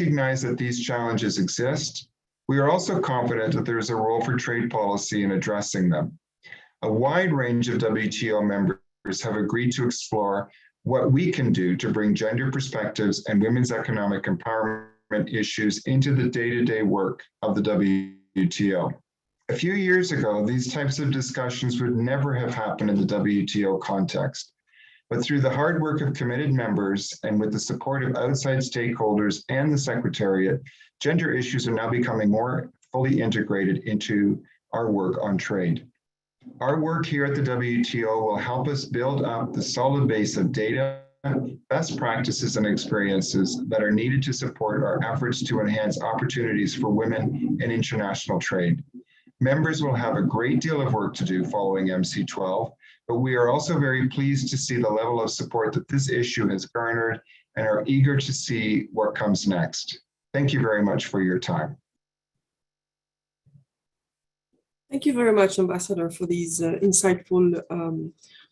recognize that these challenges exist, we are also confident that there is a role for trade policy in addressing them. A wide range of WTO members have agreed to explore what we can do to bring gender perspectives and women's economic empowerment issues into the day-to-day work of the WTO. A few years ago, these types of discussions would never have happened in the WTO context. But through the hard work of committed members and with the support of outside stakeholders and the Secretariat, gender issues are now becoming more fully integrated into our work on trade. Our work here at the WTO will help us build up the solid base of data, best practices, and experiences that are needed to support our efforts to enhance opportunities for women in international trade. Members will have a great deal of work to do following MC12, but we are also very pleased to see the level of support that this issue has garnered and are eager to see what comes next. Thank you very much for your time. Thank you very much, Ambassador, for these insightful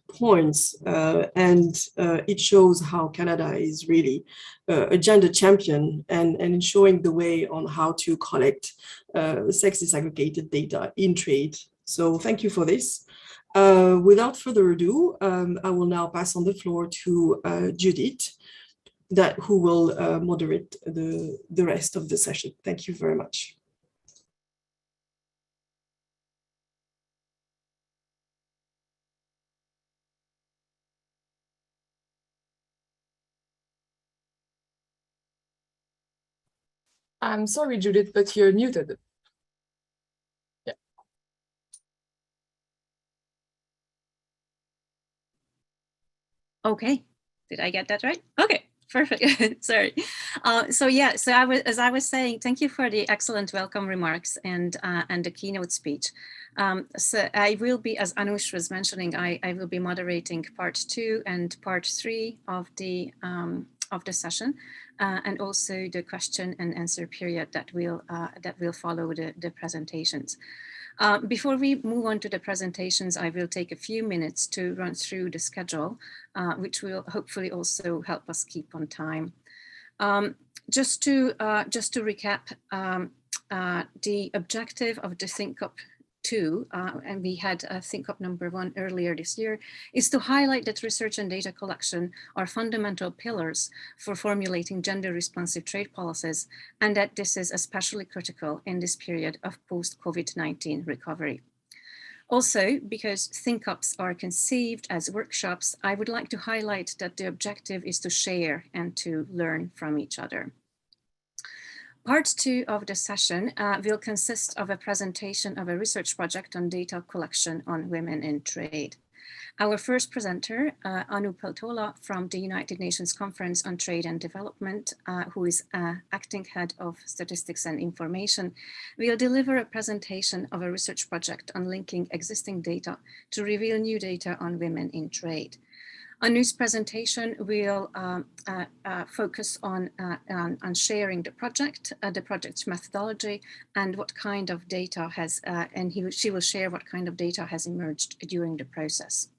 points. It shows how Canada is really a gender champion and showing the way on how to collect sex disaggregated data in trade. So thank you for this. Without further ado, I will now pass on the floor to Judith, who will moderate the rest of the session. Thank you very much. I'm sorry, Judith, but you're muted. Yeah. Okay, did I get that right? Okay, perfect. Sorry. So as I was saying, thank you for the excellent welcome remarks and the keynote speech. So I will be, as Anush was mentioning, I will be moderating part 2 and part 3 of the session, and also the question and answer period that will follow the presentations. Before we move on to the presentations, I will take a few minutes to run through the schedule, which will hopefully also help us keep on time. Just to recap, the objective of the ThinkUp 2, and we had ThinkUp number 1 earlier this year, is to highlight that research and data collection are fundamental pillars for formulating gender responsive trade policies, and that this is especially critical in this period of post-COVID-19 recovery. Also, because ThinkUps are conceived as workshops, I would like to highlight that the objective is to share and to learn from each other. Part 2 of the session will consist of a presentation of a research project on data collection on women in trade. Our first presenter, Anu Peltola from the United Nations Conference on Trade and Development, who is acting head of statistics and information, will deliver a presentation of a research project on linking existing data to reveal new data on women in trade. Anu's presentation will focus on sharing the project's methodology, and what kind of data has, she will share what kind of data has emerged during the process.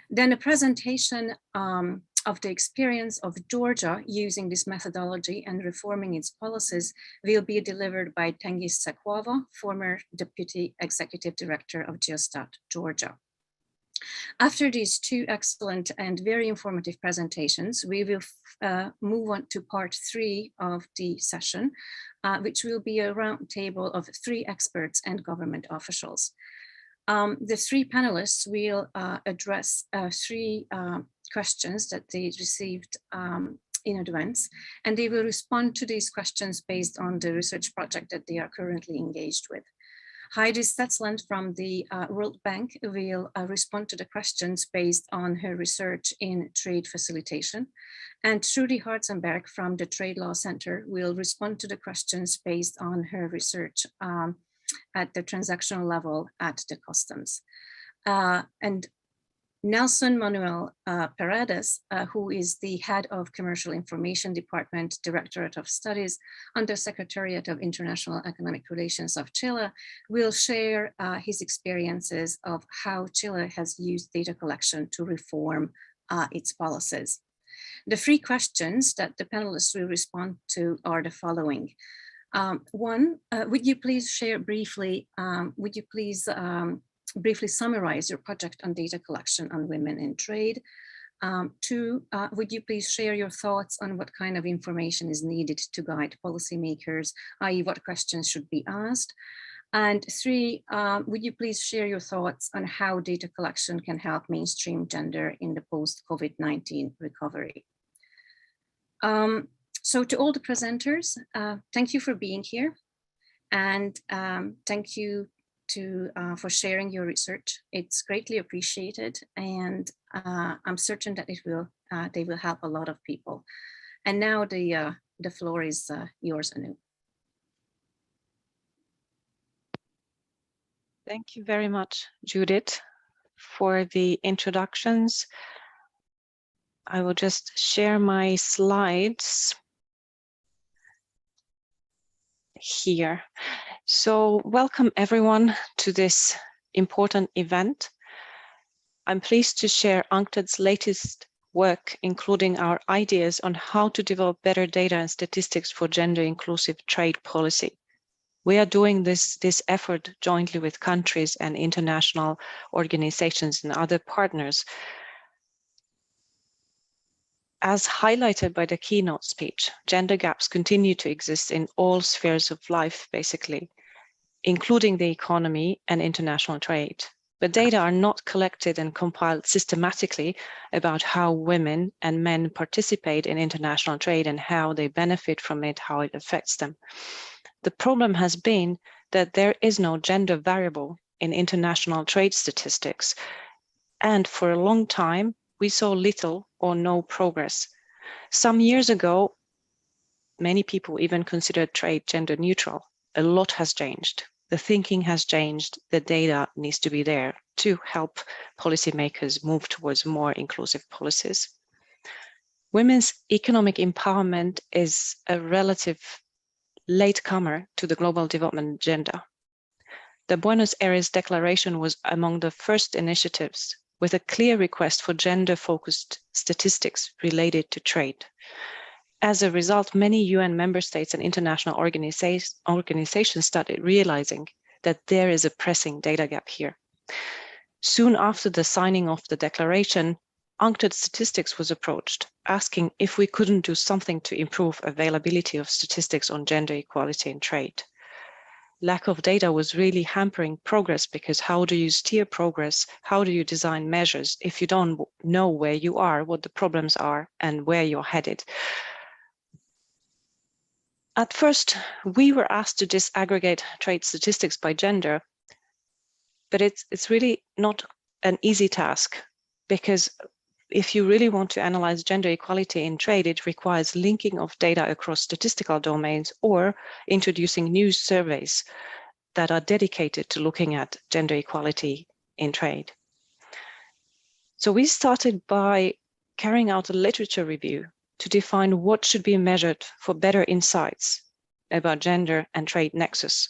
Then a presentation of the experience of Georgia using this methodology and reforming its policies will be delivered by Tengiz Sakwava, former Deputy Executive Director of Geostat, Georgia. After these 2 excellent and very informative presentations, we will move on to part 3 of the session, which will be a roundtable of 3 experts and government officials. The 3 panelists will address 3 questions that they received in advance, and they will respond to these questions based on the research project that they are currently engaged with. Heidi Stetsland from the World Bank will respond to the questions based on her research in trade facilitation. And Trudy Hartzenberg from the Trade Law Center will respond to the questions based on her research at the transactional level at the customs. And Nelson Manuel Paredes, who is the head of Commercial Information Department, Directorate of Studies, under Secretariat of International Economic Relations of Chile, will share his experiences of how Chile has used data collection to reform its policies. The 3 questions that the panelists will respond to are the following. One, would you please share briefly, briefly summarize your project on data collection on women in trade? 2, would you please share your thoughts on what kind of information is needed to guide policymakers, i.e. what questions should be asked? And 3, would you please share your thoughts on how data collection can help mainstream gender in the post-COVID-19 recovery? So to all the presenters, thank you for being here. And thank you for sharing your research. It's greatly appreciated. And I'm certain that they will help a lot of people. And now the floor is yours, Anu. Thank you very much, Judith, for the introductions. I will just share my slides here. So welcome everyone to this important event. I'm pleased to share UNCTAD's latest work, including our ideas on how to develop better data and statistics for gender inclusive trade policy. We are doing this effort jointly with countries and international organizations and other partners. As highlighted by the keynote speech, gender gaps continue to exist in all spheres of life, basically, including the economy and international trade. But data are not collected and compiled systematically about how women and men participate in international trade and how they benefit from it, how it affects them. The problem has been that there is no gender variable in international trade statistics. And for a long time, we saw little or no progress. Some years ago, many people even considered trade gender neutral. A lot has changed. The thinking has changed. The data needs to be there to help policymakers move towards more inclusive policies. Women's economic empowerment is a relative latecomer to the global development agenda. The Buenos Aires Declaration was among the first initiatives with a clear request for gender-focused statistics related to trade. As a result, many UN member states and international organizations started realizing that there is a pressing data gap here. Soon after the signing of the declaration, UNCTAD Statistics was approached, asking if we couldn't do something to improve availability of statistics on gender equality in trade. Lack of data was really hampering progress, because how do you steer progress? How do you design measures if you don't know where you are, what the problems are, and where you're headed? At first, we were asked to disaggregate trade statistics by gender, but it's really not an easy task, because if you really want to analyze gender equality in trade, it requires linking of data across statistical domains or introducing new surveys that are dedicated to looking at gender equality in trade. So we started by carrying out a literature review to define what should be measured for better insights about gender and trade nexus.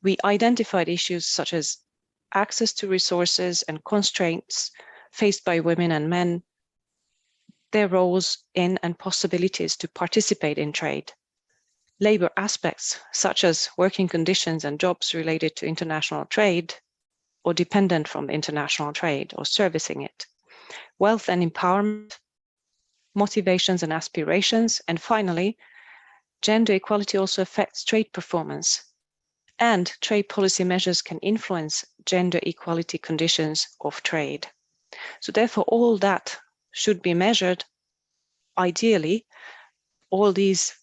We identified issues such as access to resources and constraints faced by women and men, their roles in and possibilities to participate in trade, labor aspects such as working conditions and jobs related to international trade or dependent from international trade or servicing it, wealth and empowerment, motivations and aspirations, and finally, gender equality also affects trade performance, and trade policy measures can influence gender equality conditions of trade. So therefore, all that should be measured. Ideally, all these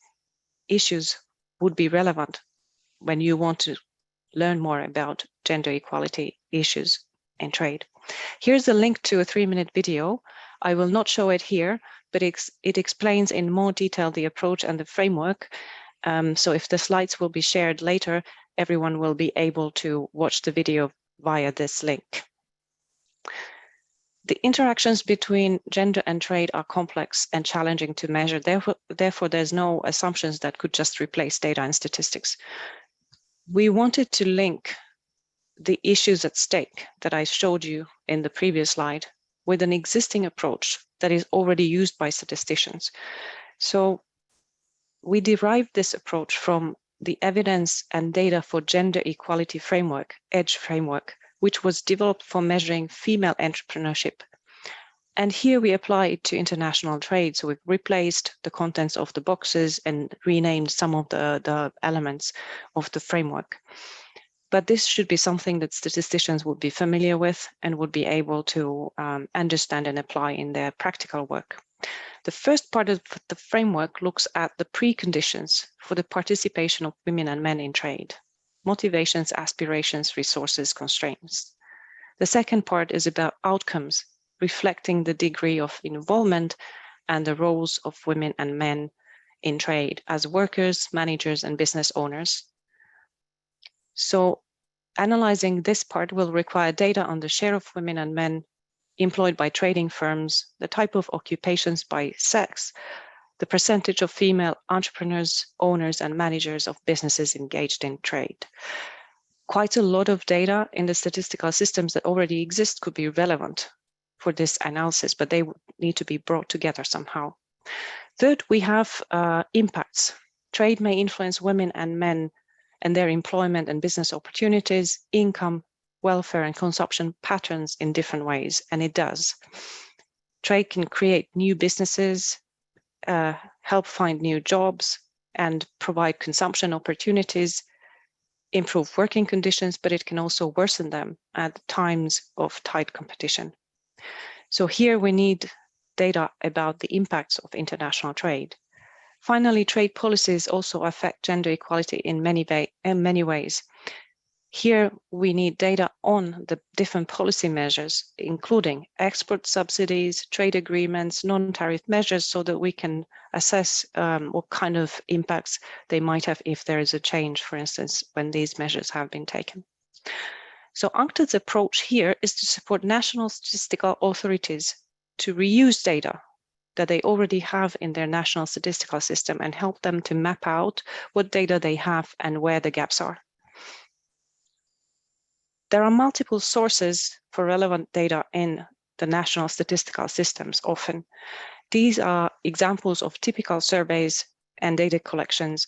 issues would be relevant when you want to learn more about gender equality issues in trade. Here's a link to a 3-minute video. I will not show it here, but it explains in more detail the approach and the framework. So if the slides will be shared later, everyone will be able to watch the video via this link. The interactions between gender and trade are complex and challenging to measure. Therefore, there's no assumptions that could just replace data and statistics. We wanted to link the issues at stake that I showed you in the previous slide with an existing approach that is already used by statisticians. So we derived this approach from the Evidence and Data for Gender Equality Framework, EDGE framework, which was developed for measuring female entrepreneurship. And here we apply it to international trade. So we've replaced the contents of the boxes and renamed some of the elements of the framework. But this should be something that statisticians would be familiar with and would be able to understand and apply in their practical work. The first part of the framework looks at the preconditions for the participation of women and men in trade: motivations, aspirations, resources, constraints. The second part is about outcomes, reflecting the degree of involvement and the roles of women and men in trade as workers, managers, and business owners. So analyzing this part will require data on the share of women and men employed by trading firms, the type of occupations by sex, the percentage of female entrepreneurs, owners, and managers of businesses engaged in trade. Quite a lot of data in the statistical systems that already exist could be relevant for this analysis, but they would need to be brought together somehow. Third, we have impacts. Trade may influence women and men and their employment and business opportunities, income, welfare, and consumption patterns in different ways, and it does. Trade can create new businesses, help find new jobs, and provide consumption opportunities, improve working conditions, but it can also worsen them at times of tight competition. So here we need data about the impacts of international trade. Finally, trade policies also affect gender equality in many ways. Here we need data on the different policy measures, including export subsidies, trade agreements, non-tariff measures, so that we can assess what kind of impacts they might have if there is a change, for instance, when these measures have been taken. So UNCTAD's approach here is to support national statistical authorities to reuse data that they already have in their national statistical system and help them to map out what data they have and where the gaps are. There are multiple sources for relevant data in the national statistical systems often. These are examples of typical surveys and data collections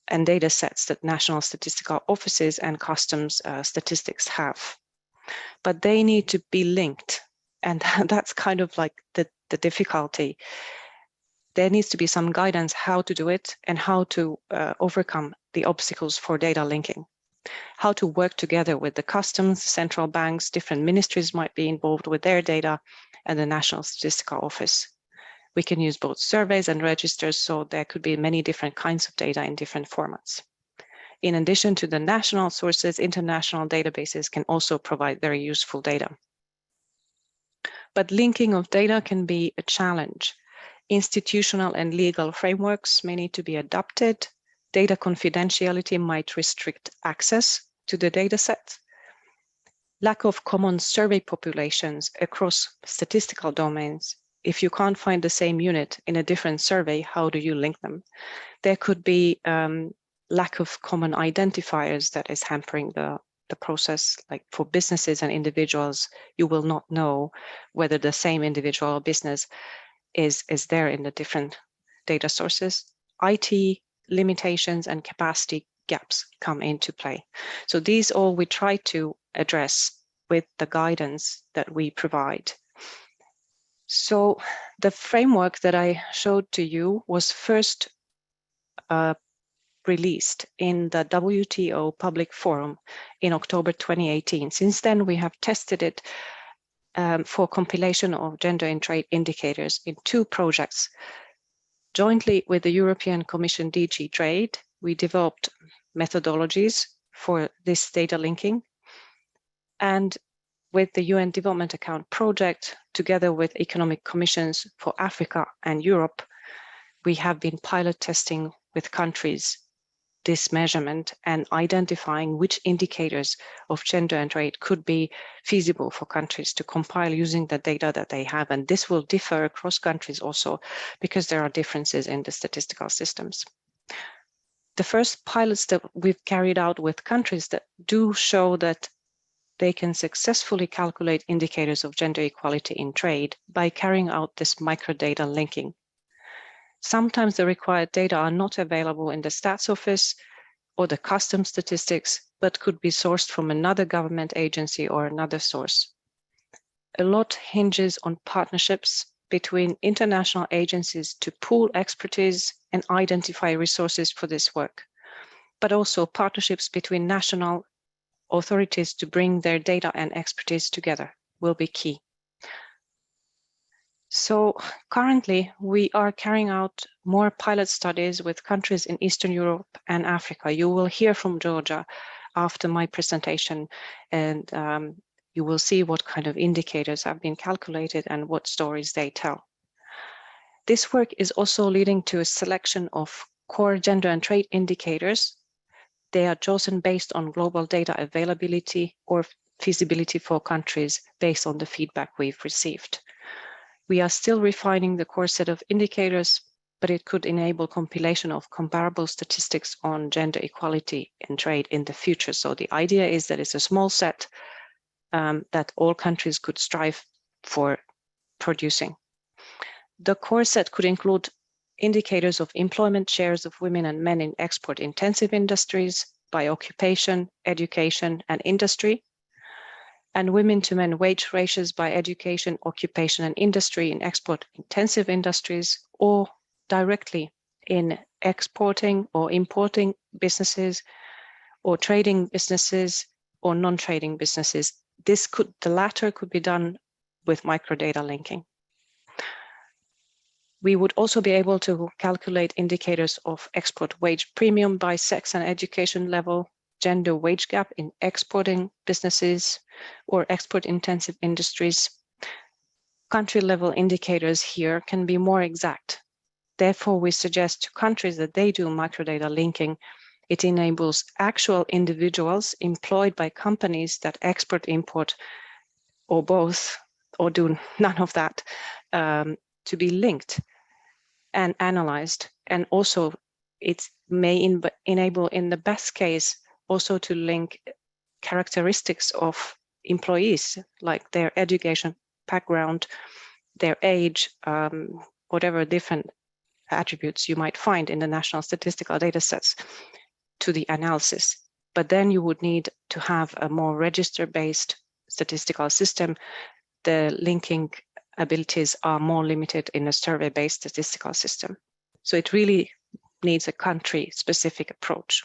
and data sets that national statistical offices and customs statistics have. But they need to be linked, and that's kind of like the difficulty. There needs to be some guidance how to do it and how to overcome the obstacles for data linking. How to work together with the customs, central banks, different ministries might be involved with their data, and the National Statistical Office. We can use both surveys and registers, so there could be many different kinds of data in different formats. In addition to the national sources, international databases can also provide very useful data. But linking of data can be a challenge. Institutional and legal frameworks may need to be adapted. Data confidentiality might restrict access to the data set. Lack of common survey populations across statistical domains. If you can't find the same unit in a different survey, how do you link them? There could be lack of common identifiers that is hampering the process. Like for businesses and individuals, you will not know whether the same individual or business is there in the different data sources. IT limitations and capacity gaps come into play. So these all we try to address with the guidance that we provide. So the framework that I showed to you was first released in the WTO Public Forum in October 2018. Since then, we have tested it for compilation of gender in trade indicators in 2 projects. Jointly with the European Commission DG Trade, we developed methodologies for this data linking. And with the UN Development Account Project, together with economic commissions for Africa and Europe, we have been pilot testing with countries this measurement and identifying which indicators of gender and trade could be feasible for countries to compile using the data that they have. And this will differ across countries also because there are differences in the statistical systems. The first pilots that we've carried out with countries that do show that they can successfully calculate indicators of gender equality in trade by carrying out this microdata linking. Sometimes the required data are not available in the stats office or the custom statistics, but could be sourced from another government agency or another source. A lot hinges on partnerships between international agencies to pool expertise and identify resources for this work, but also partnerships between national authorities to bring their data and expertise together will be key. So currently, we are carrying out more pilot studies with countries in Eastern Europe and Africa. You will hear from Georgia after my presentation, and you will see what kind of indicators have been calculated and what stories they tell. This work is also leading to a selection of core gender and trade indicators. They are chosen based on global data availability or feasibility for countries based on the feedback we've received. We are still refining the core set of indicators, but it could enable compilation of comparable statistics on gender equality in trade in the future. So the idea is that it's a small set that all countries could strive for producing. The core set could include indicators of employment shares of women and men in export-intensive industries by occupation, education, and industry, and women to men wage ratios by education, occupation, and industry in export-intensive industries, or directly in exporting or importing businesses, or trading businesses, or non-trading businesses. The latter could be done with microdata linking. We would also be able to calculate indicators of export wage premium by sex and education level, gender wage gap in exporting businesses or export-intensive industries. Country-level indicators here can be more exact. Therefore, we suggest to countries that they do microdata linking. It enables actual individuals employed by companies that export, import, or both, or do none of that, to be linked and analyzed. And also it may enable, in the best case, also to link characteristics of employees, like their education background, their age, whatever different attributes you might find in the national statistical data sets to the analysis. But then you would need to have a more register-based statistical system. The linking abilities are more limited in a survey-based statistical system. So it really needs a country-specific approach.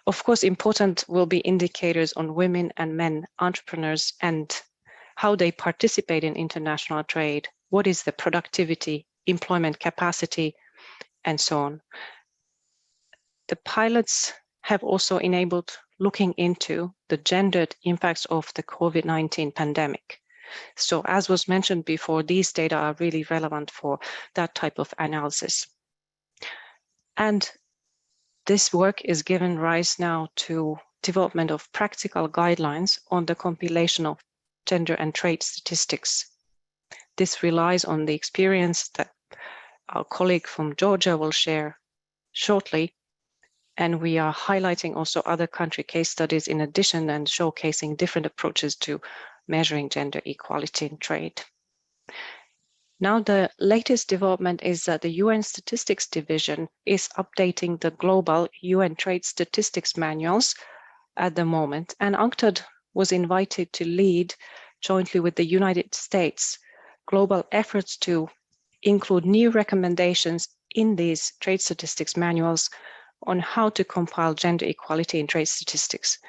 Of course, important will be indicators on women and men entrepreneurs and how they participate in international trade, what is the productivity, employment capacity, and so on. The pilots have also enabled looking into the gendered impacts of the COVID-19 pandemic. So as was mentioned before, these data are really relevant for that type of analysis. And this work is given rise now to development of practical guidelines on the compilation of gender and trade statistics. This relies on the experience that our colleague from Georgia will share shortly. And we are highlighting also other country case studies in addition and showcasing different approaches to measuring gender equality in trade. Now, the latest development is that the UN Statistics Division is updating the global UN trade statistics manuals at the moment, and UNCTAD was invited to lead, jointly with the United States, global efforts to include new recommendations in these trade statistics manuals on how to compile gender equality in trade statistics.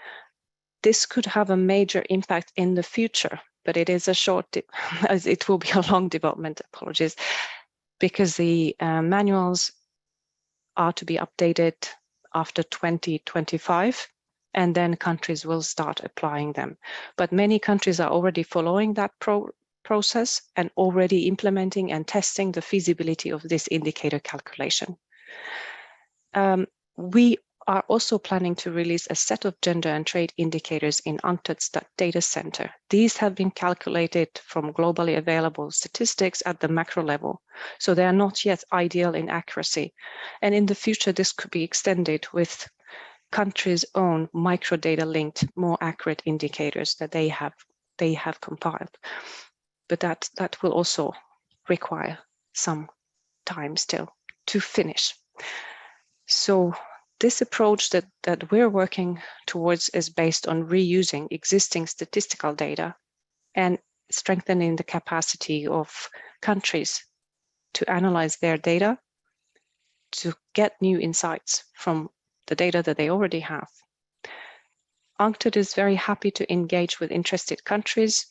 This could have a major impact in the future, but it is it will be a long development, apologies, because the manuals are to be updated after 2025, and then countries will start applying them. But many countries are already following that process and already implementing and testing the feasibility of this indicator calculation. We are also planning to release a set of gender and trade indicators in UNCTAD's data center. These have been calculated from globally available statistics at the macro level, so they are not yet ideal in accuracy. And in the future, this could be extended with countries' own microdata linked, more accurate indicators that they have compiled. But that will also require some time still to finish. So this approach that we're working towards is based on reusing existing statistical data and strengthening the capacity of countries to analyze their data to get new insights from the data that they already have. UNCTAD is very happy to engage with interested countries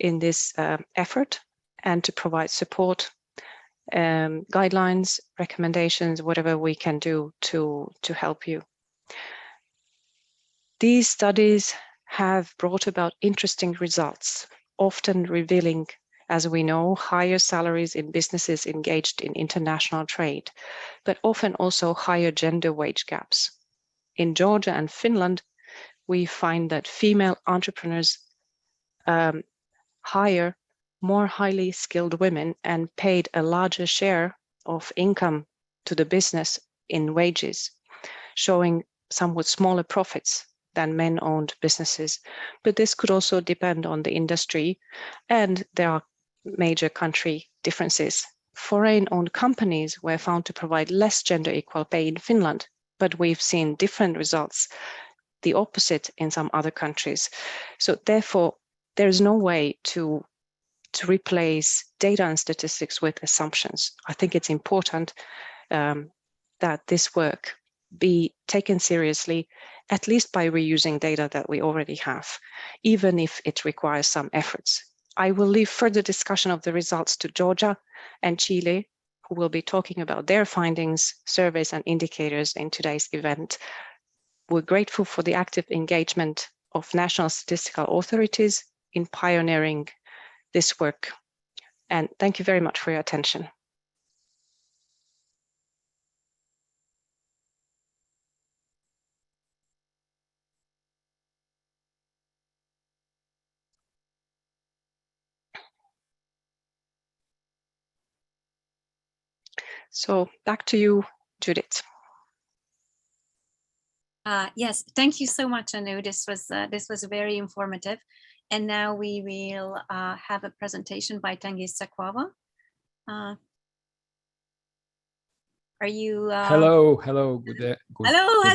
in this effort and to provide support, guidelines, recommendations, whatever we can do to help you. These studies have brought about interesting results, often revealing, as we know, higher salaries in businesses engaged in international trade, but often also higher gender wage gaps. In Georgia and Finland, we find that female entrepreneurs hire more highly skilled women and paid a larger share of income to the business in wages, showing somewhat smaller profits than men-owned businesses. But this could also depend on the industry, and there are major country differences. Foreign-owned companies were found to provide less gender equal pay in Finland, but we've seen different results, the opposite in some other countries. So therefore, there is no way to replace data and statistics with assumptions. I think it's important that this work be taken seriously, at least by reusing data that we already have, even if it requires some efforts. I will leave further discussion of the results to Georgia and Chile, who will be talking about their findings, surveys, and indicators in today's event. We're grateful for the active engagement of national statistical authorities in pioneering this work. And thank you very much for your attention. So back to you, Judith. Yes, thank you so much, Anu. This was very informative. And now we will have a presentation by Tengiz Sakwawa. Are you? Hello. Good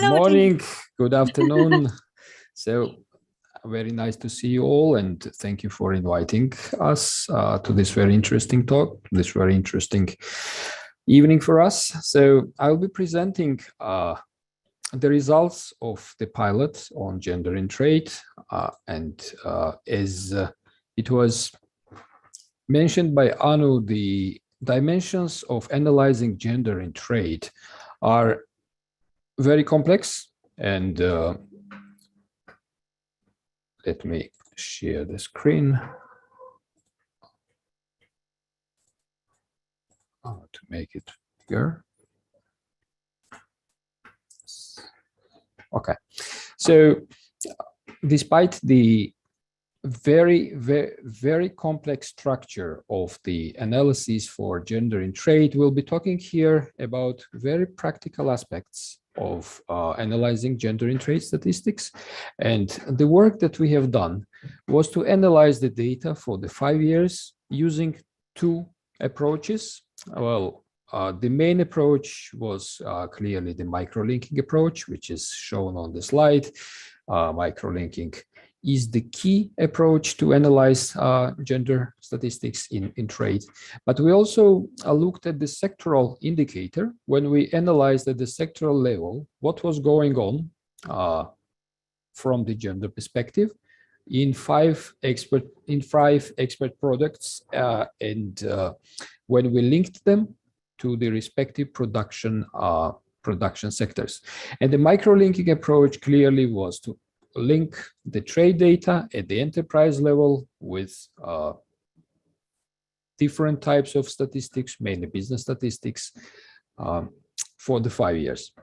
morning. Good afternoon. So very nice to see you all, and thank you for inviting us to this very interesting talk, this very interesting evening for us. So I'll be presenting the results of the pilot on gender in trade, and as it was mentioned by Anu, the dimensions of analyzing gender in trade are very complex, and let me share the screen to make it bigger. Okay, so despite the very complex structure of the analysis for gender in trade, we'll be talking here about very practical aspects of analyzing gender in trade statistics. And the work that we have done was to analyze the data for the 5 years using 2 approaches. Well, the main approach was clearly the microlinking approach, which is shown on the slide. Microlinking is the key approach to analyze gender statistics in trade. But we also looked at the sectoral indicator when we analyzed at the sectoral level what was going on from the gender perspective in 5 expert products, and when we linked them to the respective production sectors. And the microlinking approach clearly was to link the trade data at the enterprise level with different types of statistics, mainly business statistics, for the 5 years.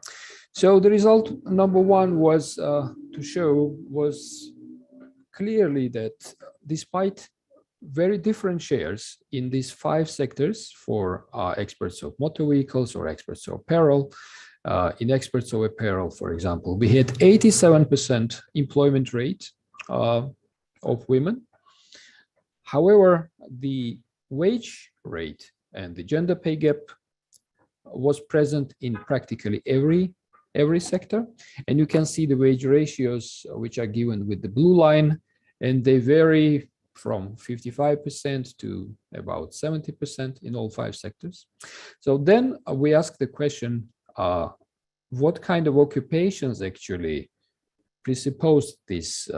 So the result number 1 was to show was clearly that despite very different shares in these 5 sectors for experts of motor vehicles or experts of apparel, in exports of apparel, for example, we had 87% employment rate of women. However, the wage rate and the gender pay gap was present in practically every sector. And you can see the wage ratios, which are given with the blue line, and they vary from 55% to about 70% in all 5 sectors. So then we ask the question, what kind of occupations actually presupposed this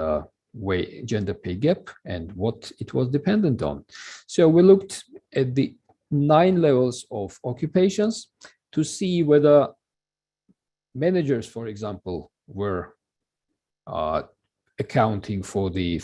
gender pay gap and what it was dependent on? So we looked at the 9 levels of occupations to see whether managers, for example, were accounting for the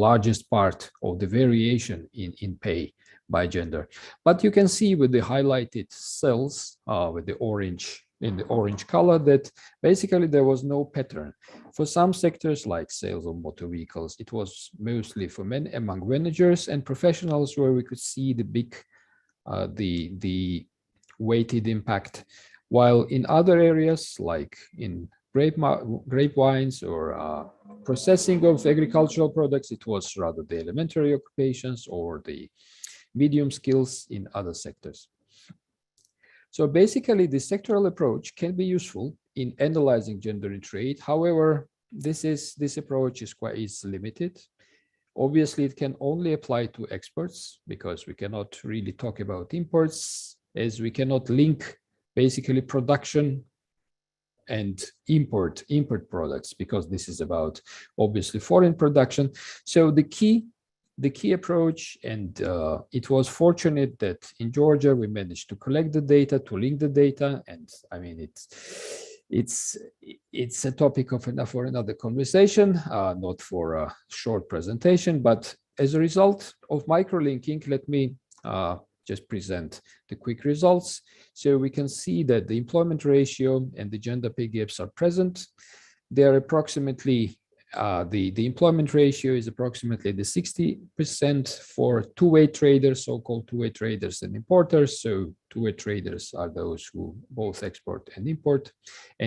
largest part of the variation in pay by gender. But you can see with the highlighted cells with the orange in the orange color that basically there was no pattern. For some sectors like sales of motor vehicles, it was mostly for men among managers and professionals where we could see the big the weighted impact, while in other areas like in grape wines or processing of agricultural products, it was rather the elementary occupations or the medium skills in other sectors. So basically, the sectoral approach can be useful in analyzing gender in trade. However, this approach is limited. Obviously, it can only apply to exports because we cannot really talk about imports, as we cannot link basically production and import products, because this is about obviously foreign production. So the key approach, and it was fortunate that in Georgia we managed to collect the data, to link the data, and I mean it's a topic for another conversation, not for a short presentation. But as a result of microlinking, let me just present the quick results. So we can see that the employment ratio and the gender pay gaps are present. They are approximately, the employment ratio is approximately the 60% for two-way traders, so-called two-way traders and importers. So two-way traders are those who both export and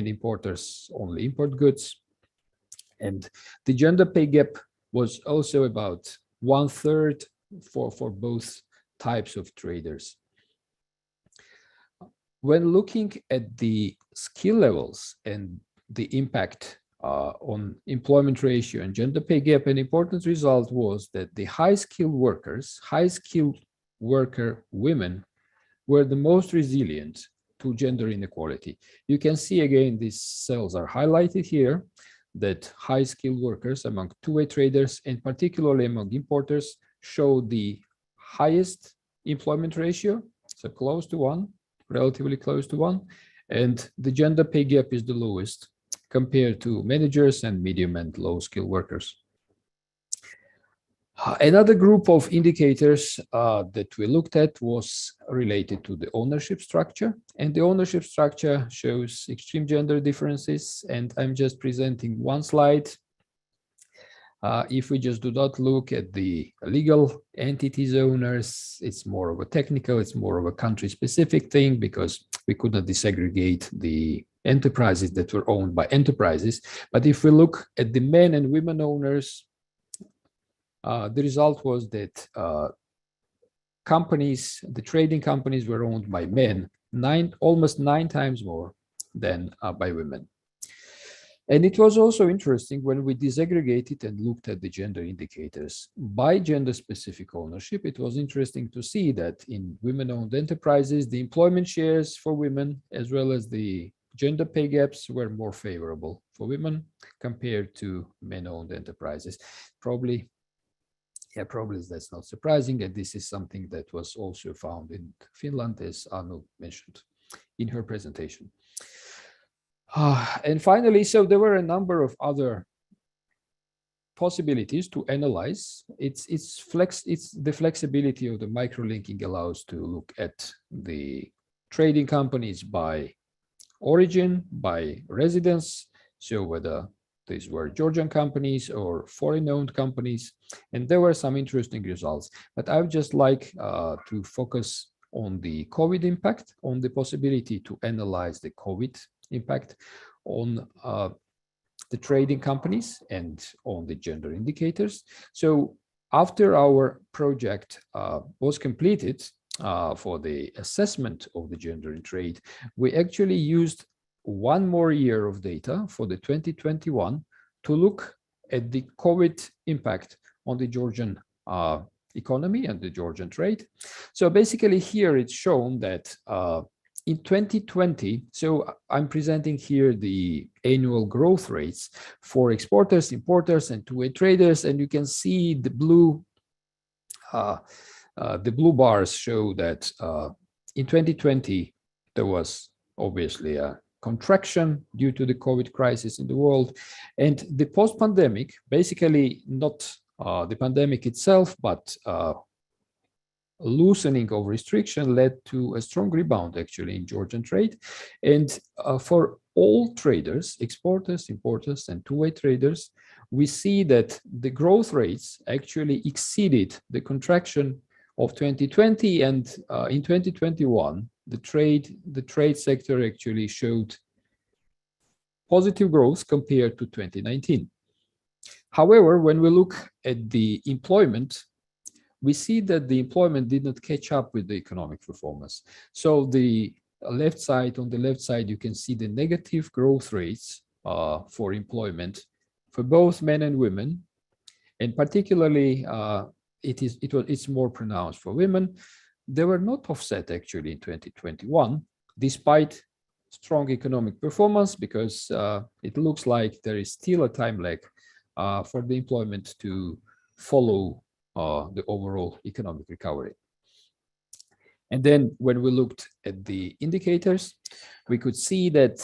importers only import goods. And the gender pay gap was also about 1/3 for both types of traders. When looking at the skill levels and the impact on employment ratio and gender pay gap, an important result was that the high-skilled worker women were the most resilient to gender inequality. You can see again, these cells are highlighted here, that high-skilled workers among two-way traders and particularly among importers show the highest employment ratio, so close to 1, relatively close to 1, and the gender pay gap is the lowest compared to managers and medium and low skilled workers. Another group of indicators that we looked at was related to the ownership structure, and the ownership structure shows extreme gender differences, and I'm just presenting one slide. If we just do not look at the legal entities owners, it's more of a technical, it's more of a country-specific thing, because we could not disaggregate the enterprises that were owned by enterprises. But if we look at the men and women owners, the result was that the trading companies were owned by men, almost 9 times more than by women. And it was also interesting when we disaggregated and looked at the gender indicators by gender-specific ownership. It was interesting to see that in women-owned enterprises, the employment shares for women as well as the gender pay gaps were more favorable for women compared to men-owned enterprises. Probably that's not surprising, and this is something that was also found in Finland, as Anu mentioned in her presentation. And finally, so there were a number of other possibilities to analyze. It's the flexibility of the microlinking allows to look at the trading companies by origin, by residence, so whether these were Georgian companies or foreign-owned companies, and there were some interesting results. But I would just like to focus on the COVID impact, on the possibility to analyze the COVID impact on the trading companies and on the gender indicators. So after our project was completed for the assessment of the gender in trade, we actually used one more year of data for the 2021 to look at the COVID impact on the Georgian economy and the Georgian trade. So basically here it's shown that in 2020, so I'm presenting here the annual growth rates for exporters, importers, and two-way traders, and you can see the blue bars show that in 2020 there was obviously a contraction due to the COVID crisis in the world, and the post-pandemic, basically not the pandemic itself, but loosening of restriction led to a strong rebound actually in Georgian trade. And for all traders, exporters, importers, and two-way traders, we see that the growth rates actually exceeded the contraction of 2020, and in 2021, the trade sector actually showed positive growth compared to 2019. However, when we look at the employment, we see that the employment did not catch up with the economic performance. So on the left side, you can see the negative growth rates for employment for both men and women, and particularly it's more pronounced for women. They were not offset actually in 2021, despite strong economic performance, because it looks like there is still a time lag for the employment to follow the overall economic recovery. And then when we looked at the indicators, we could see that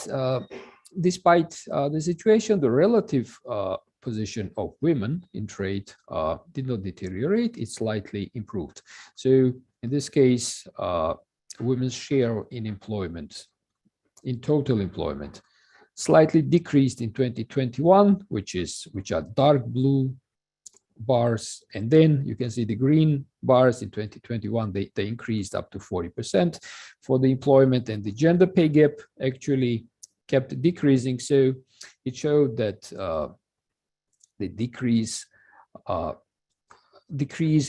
despite the situation, the relative position of women in trade did not deteriorate, it slightly improved. So in this case, women's share in employment, in total employment, slightly decreased in 2021, which are dark blue bars, and then you can see the green bars in 2021, they increased up to 40% for the employment, and the gender pay gap actually kept decreasing. So it showed that the decrease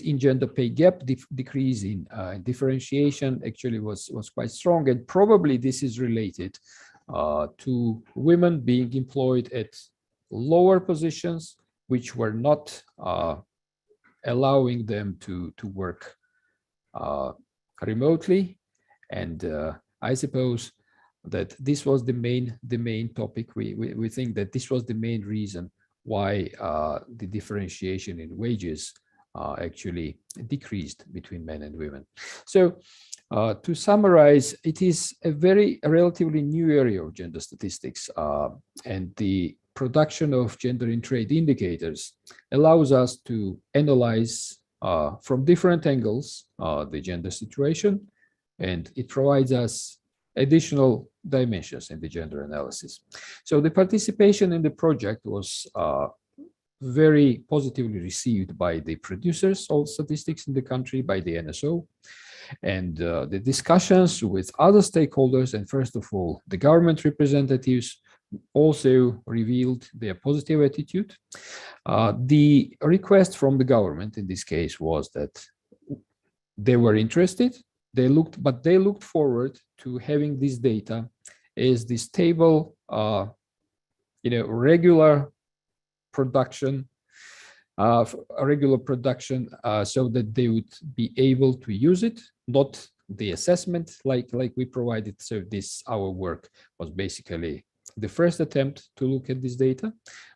in gender pay gap, decrease in differentiation actually was quite strong, and probably this is related to women being employed at lower positions, which were not allowing them to work remotely. And I suppose that this was the main topic. We think that this was the main reason why the differentiation in wages actually decreased between men and women. So to summarize, it is a relatively new area of gender statistics, and the production of gender in trade indicators allows us to analyze from different angles the gender situation, and it provides us additional dimensions in the gender analysis. So the participation in the project was very positively received by the producers of statistics in the country, by the NSO, and the discussions with other stakeholders, and first of all, the government representatives, also revealed their positive attitude. The request from the government in this case was that they were interested, they looked forward to having this data as this stable, regular production, so that they would be able to use it, not the assessment like we provided. So our work was basically the first attempt to look at this data,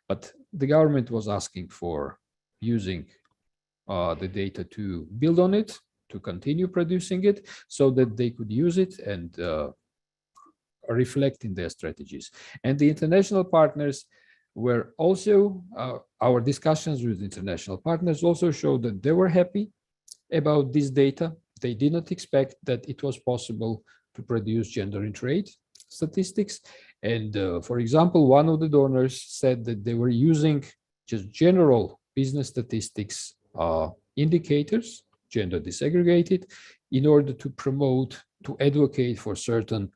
but the government was asking for using the data to build on it, to continue producing it, so that they could use it and reflect in their strategies. And the international partners were also, our discussions with international partners also showed that they were happy about this data. They did not expect that it was possible to produce gender in trade statistics. And for example, one of the donors said that they were using just general business statistics indicators, gender disaggregated, in order to promote, to advocate for certain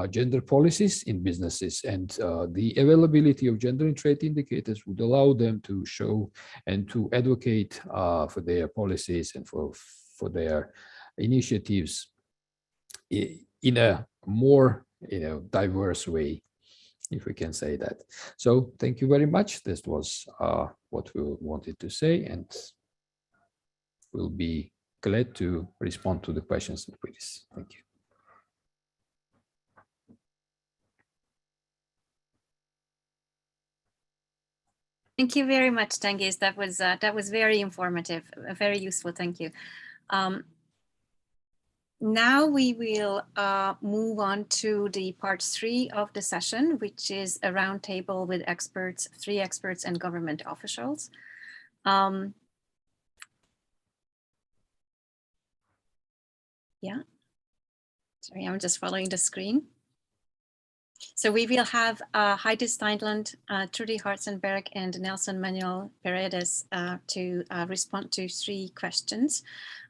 gender policies in businesses, and the availability of gender in trade indicators would allow them to show and to advocate for their policies and for their initiatives in a more diverse way, if we can say that. So thank you very much. This was what we wanted to say, and we'll be glad to respond to the questions and queries. Thank you. Thank you very much, Tengiz. That was very informative, very useful. Thank you. Now we will move on to the part 3 of the session, which is a roundtable with experts, 3 experts and government officials. Yeah, sorry, I'm just following the screen. So we will have Heidi Steinland, Trudy Hartzenberg, and Nelson Manuel Paredes to respond to 3 questions.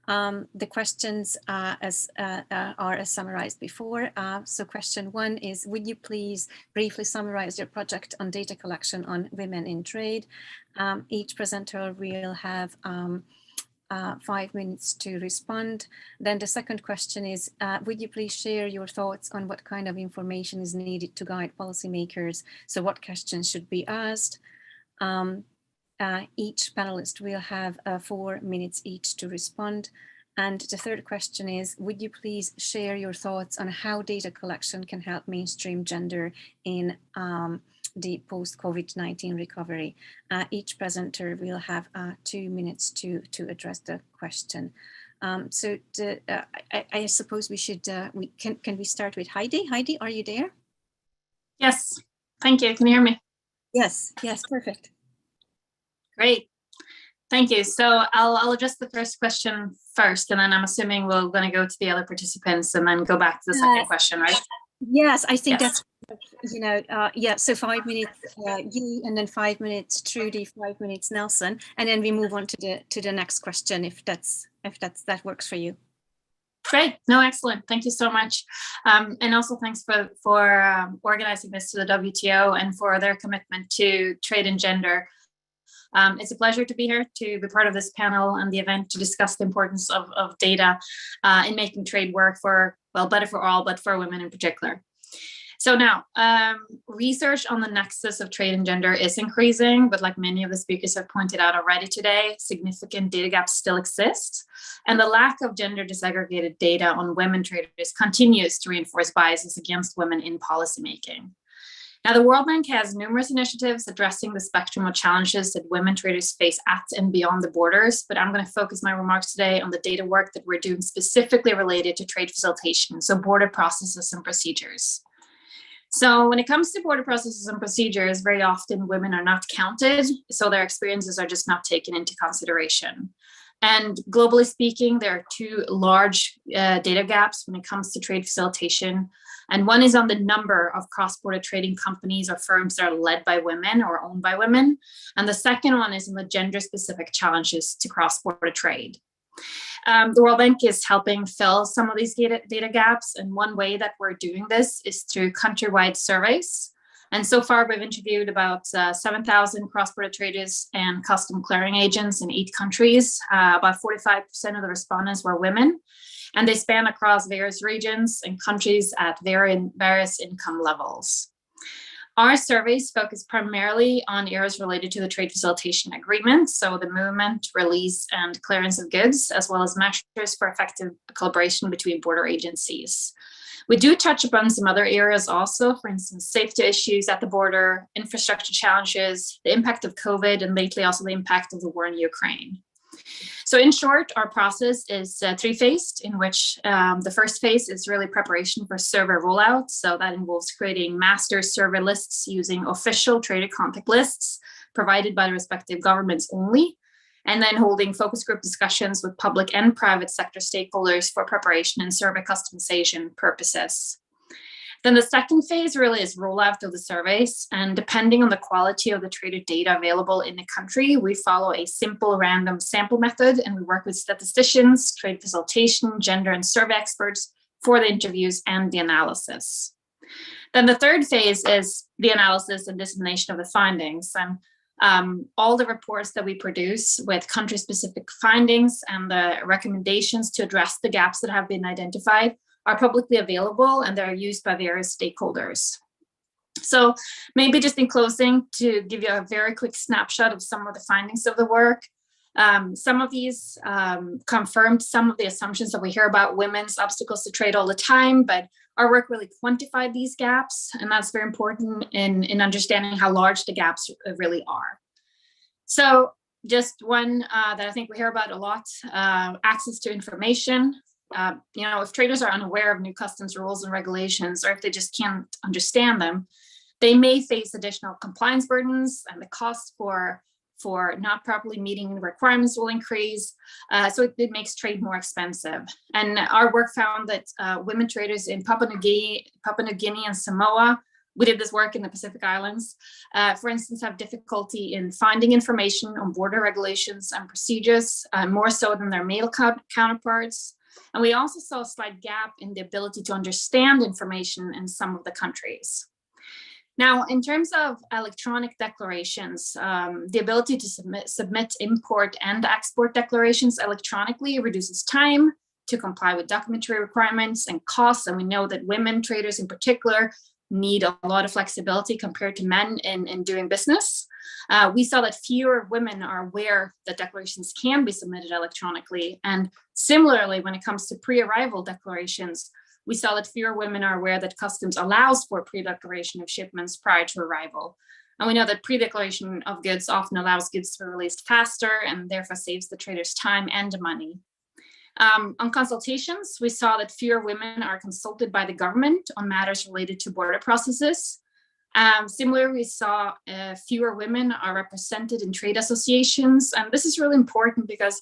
The questions are as summarized before. So question 1 is, would you please briefly summarize your project on data collection on women in trade? Each presenter will have 5 minutes to respond. Then the second question is, would you please share your thoughts on what kind of information is needed to guide policymakers? So what questions should be asked? Each panelist will have 4 minutes each to respond. And the third question is, would you please share your thoughts on how data collection can help mainstream gender in the post-COVID-19 recovery? Each presenter will have 2 minutes to address the question. So I suppose we should, can we start with Heidi? Heidi, are you there? Yes, thank you. Can you hear me? Yes, yes, perfect. Great, thank you. So I'll address the first question first, and then I'm assuming we're going to go to the other participants and then go back to the second question, right? Yes, I think Yes. that's, yeah, so 5 minutes you, and then 5 minutes Trudy, 5 minutes Nelson, and then we move on to the next question if that works for you. Great, no, excellent. Thank you so much. And also thanks for organizing this to the WTO and for their commitment to trade and gender. It's a pleasure to be here, to be part of this panel and the event to discuss the importance of data in making trade work for, well, better for all, but for women in particular. So now, research on the nexus of trade and gender is increasing, but like many of the speakers have pointed out already today, significant data gaps still exist. And the lack of gender disaggregated data on women traders continues to reinforce biases against women in policymaking. Now, the World Bank has numerous initiatives addressing the spectrum of challenges that women traders face at and beyond the borders, but I'm going to focus my remarks today on the data work that we're doing specifically related to trade facilitation, so border processes and procedures. So when it comes to border processes and procedures, very often women are not counted, so their experiences are just not taken into consideration. And globally speaking, there are 2 large data gaps when it comes to trade facilitation. And one is on the number of cross-border trading companies or firms that are led by women or owned by women. And the second one is in the gender-specific challenges to cross-border trade. The World Bank is helping fill some of these data gaps. And one way that we're doing this is through countrywide surveys. And so far, we've interviewed about 7,000 cross-border traders and custom clearing agents in 8 countries. About 45% of the respondents were women, and they span across various regions and countries at various income levels. Our surveys focus primarily on areas related to the trade facilitation agreement, so the movement, release, and clearance of goods, as well as measures for effective collaboration between border agencies. We do touch upon some other areas also, for instance, safety issues at the border, infrastructure challenges, the impact of COVID, and lately also the impact of the war in Ukraine. So in short, our process is 3-phased, in which the first phase is really preparation for survey rollout. So that involves creating master survey lists using official trader contact lists provided by the respective governments only, and then holding focus group discussions with public and private sector stakeholders for preparation and survey customization purposes. Then the second phase really is rollout of the surveys, and depending on the quality of the trader data available in the country, we follow a simple random sample method, and we work with statisticians, trade facilitation, gender and survey experts for the interviews and the analysis. Then the third phase is the analysis and dissemination of the findings. And all the reports that we produce with country-specific findings and the recommendations to address the gaps that have been identified are publicly available, and they're used by various stakeholders. So maybe just in closing, to give you a very quick snapshot of some of the findings of the work. Some of these confirmed some of the assumptions that we hear about women's obstacles to trade all the time, but our work really quantified these gaps, and that's very important in understanding how large the gaps really are. So just one that I think we hear about a lot, access to information. If traders are unaware of new customs rules and regulations, or if they just can't understand them, they may face additional compliance burdens, and the cost for not properly meeting the requirements will increase. So it makes trade more expensive. And our work found that women traders in Papua New Guinea and Samoa, we did this work in the Pacific Islands, for instance, have difficulty in finding information on border regulations and procedures, more so than their male counterparts. And we also saw a slight gap in the ability to understand information in some of the countries. Now, in terms of electronic declarations, the ability to submit import and export declarations electronically reduces time to comply with documentary requirements and costs. And we know that women traders in particular need a lot of flexibility compared to men in doing business. We saw that fewer women are aware that declarations can be submitted electronically. And similarly, when it comes to pre-arrival declarations, we saw that fewer women are aware that customs allows for pre-declaration of shipments prior to arrival. And we know that pre-declaration of goods often allows goods to be released faster and therefore saves the traders time and money. On consultations, we saw that fewer women are consulted by the government on matters related to border processes. Similarly, we saw fewer women are represented in trade associations. And this is really important because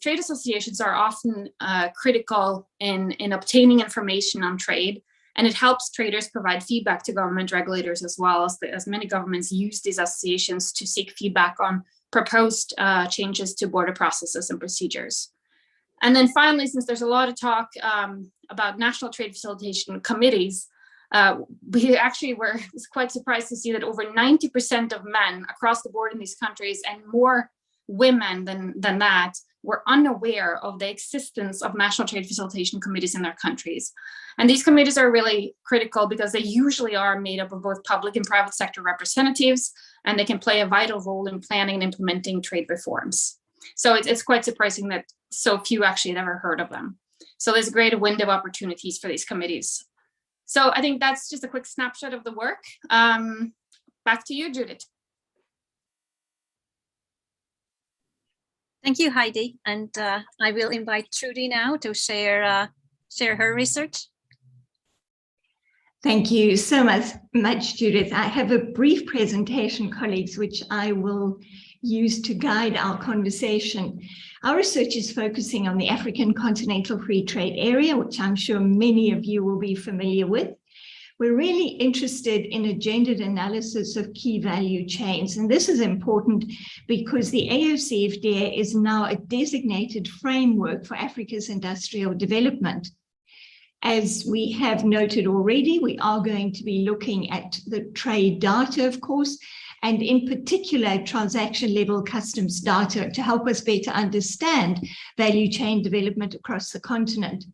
trade associations are often critical in obtaining information on trade, and it helps traders provide feedback to government regulators as well, as many governments use these associations to seek feedback on proposed changes to border processes and procedures. And then finally, since there's a lot of talk about national trade facilitation committees, we actually were quite surprised to see that over 90% of men across the board in these countries, and more women than that, were unaware of the existence of national trade facilitation committees in their countries. And these committees are really critical because they usually are made up of both public and private sector representatives, and they can play a vital role in planning and implementing trade reforms. So it's quite surprising that so few actually had ever heard of them. So there's a great window of opportunities for these committees. So I think that's just a quick snapshot of the work. Back to you, Judith. Thank you, Heidi. And I will invite Trudy now to share her research. Thank you so much, Judith. I have a brief presentation, colleagues, which I will use to guide our conversation. Our research is focusing on the African Continental Free Trade Area, which I'm sure many of you will be familiar with. We're really interested in a gendered analysis of key value chains. And this is important because the AFCFTA is now a designated framework for Africa's industrial development. As we have noted already, we are going to be looking at the trade data, of course, and in particular, transaction level customs data to help us better understand value chain development across the continent.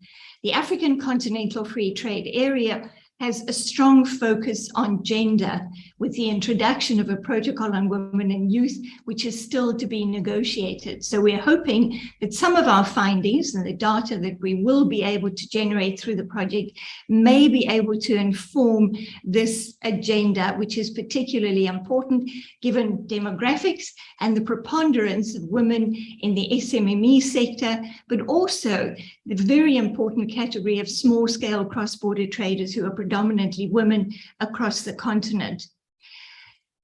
The African Continental Free Trade Area has a strong focus on gender with the introduction of a protocol on women and youth, which is still to be negotiated. So we're hoping that some of our findings and the data that we will be able to generate through the project may be able to inform this agenda, which is particularly important given demographics and the preponderance of women in the SMME sector, but also the very important category of small-scale cross-border traders who are predominantly women across the continent.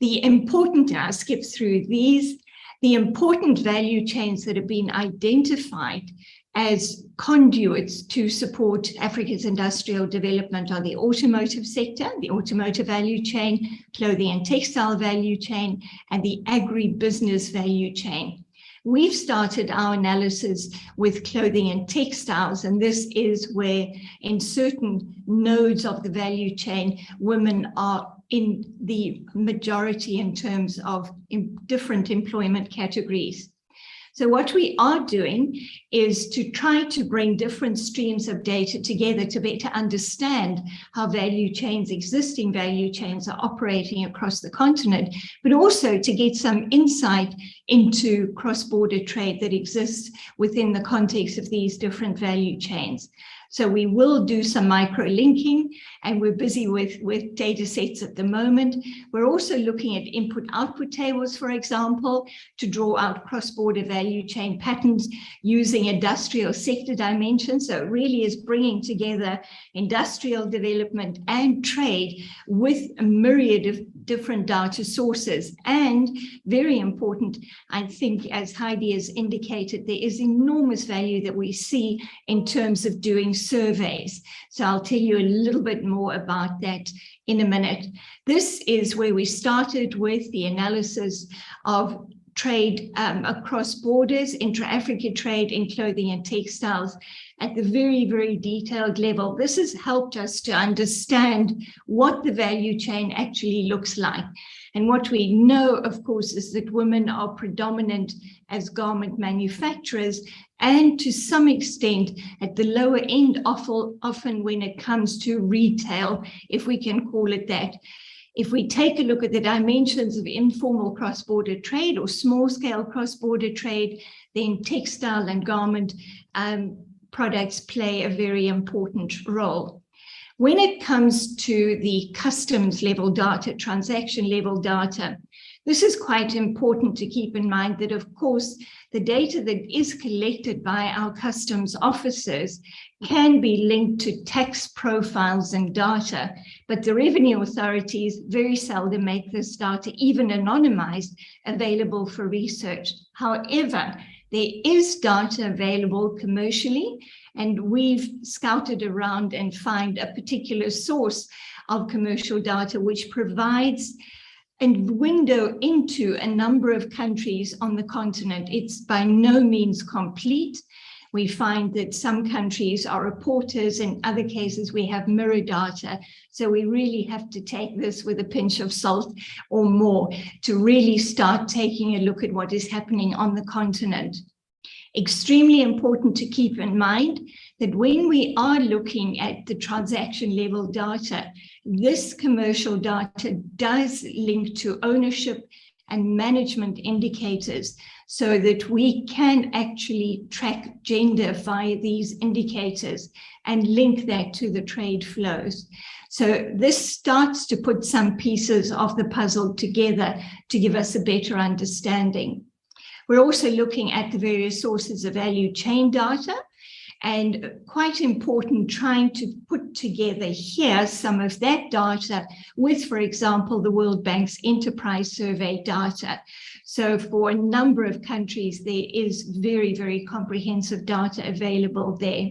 I'll skip through these, the important value chains that have been identified as conduits to support Africa's industrial development are the automotive sector, the automotive value chain, clothing and textile value chain, and the agribusiness value chain. We've started our analysis with clothing and textiles, and this is where in certain nodes of the value chain, women are in the majority in terms of different employment categories. So what we are doing is to try to bring different streams of data together to better understand how existing value chains are operating across the continent, but also to get some insight into cross-border trade that exists within the context of these different value chains. So we will do some micro-linking, and we're busy with data sets at the moment. We're also looking at input-output tables, for example, to draw out cross-border value chain patterns using industrial sector dimensions. So it really is bringing together industrial development and trade with a myriad of different data sources. And very important, I think, as Heidi has indicated, there is enormous value that we see in terms of doing surveys. So I'll tell you a little bit more about that in a minute. This is where we started with the analysis of trade across borders, intra-Africa trade in clothing and textiles at the very, very detailed level. This has helped us to understand what the value chain actually looks like. And what we know, of course, is that women are predominant as garment manufacturers, and to some extent at the lower end, often when it comes to retail, if we can call it that. If we take a look at the dimensions of informal cross-border trade or small-scale cross-border trade, then textile and garment products play a very important role. When it comes to the customs level data, transaction level data, this is quite important to keep in mind that, of course, the data that is collected by our customs officers can be linked to tax profiles and data, but the revenue authorities very seldom make this data, even anonymized, available for research. However, there is data available commercially, and we've scouted around and find a particular source of commercial data which provides a window into a number of countries on the continent. It's by no means complete. We find that some countries are reporters, in other cases we have mirror data. So we really have to take this with a pinch of salt or more to really start taking a look at what is happening on the continent. Extremely important to keep in mind that when we are looking at the transaction level data, this commercial data does link to ownership and management indicators so that we can actually track gender via these indicators and link that to the trade flows. So this starts to put some pieces of the puzzle together to give us a better understanding. We're also looking at the various sources of value chain data, and quite important trying to put together here some of that data with, for example, the World Bank's enterprise survey data. So for a number of countries, there is very, very comprehensive data available there.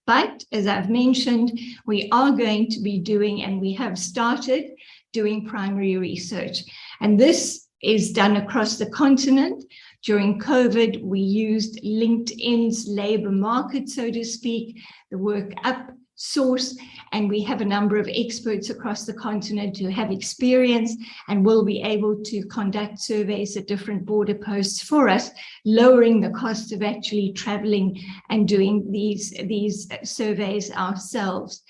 But as I've mentioned, we are going to be doing, and we have started doing, primary research. And this is done across the continent. During COVID, we used LinkedIn's labor market, so to speak, the Work Up source, and we have a number of experts across the continent who have experience and will be able to conduct surveys at different border posts for us, lowering the cost of actually traveling and doing these surveys ourselves.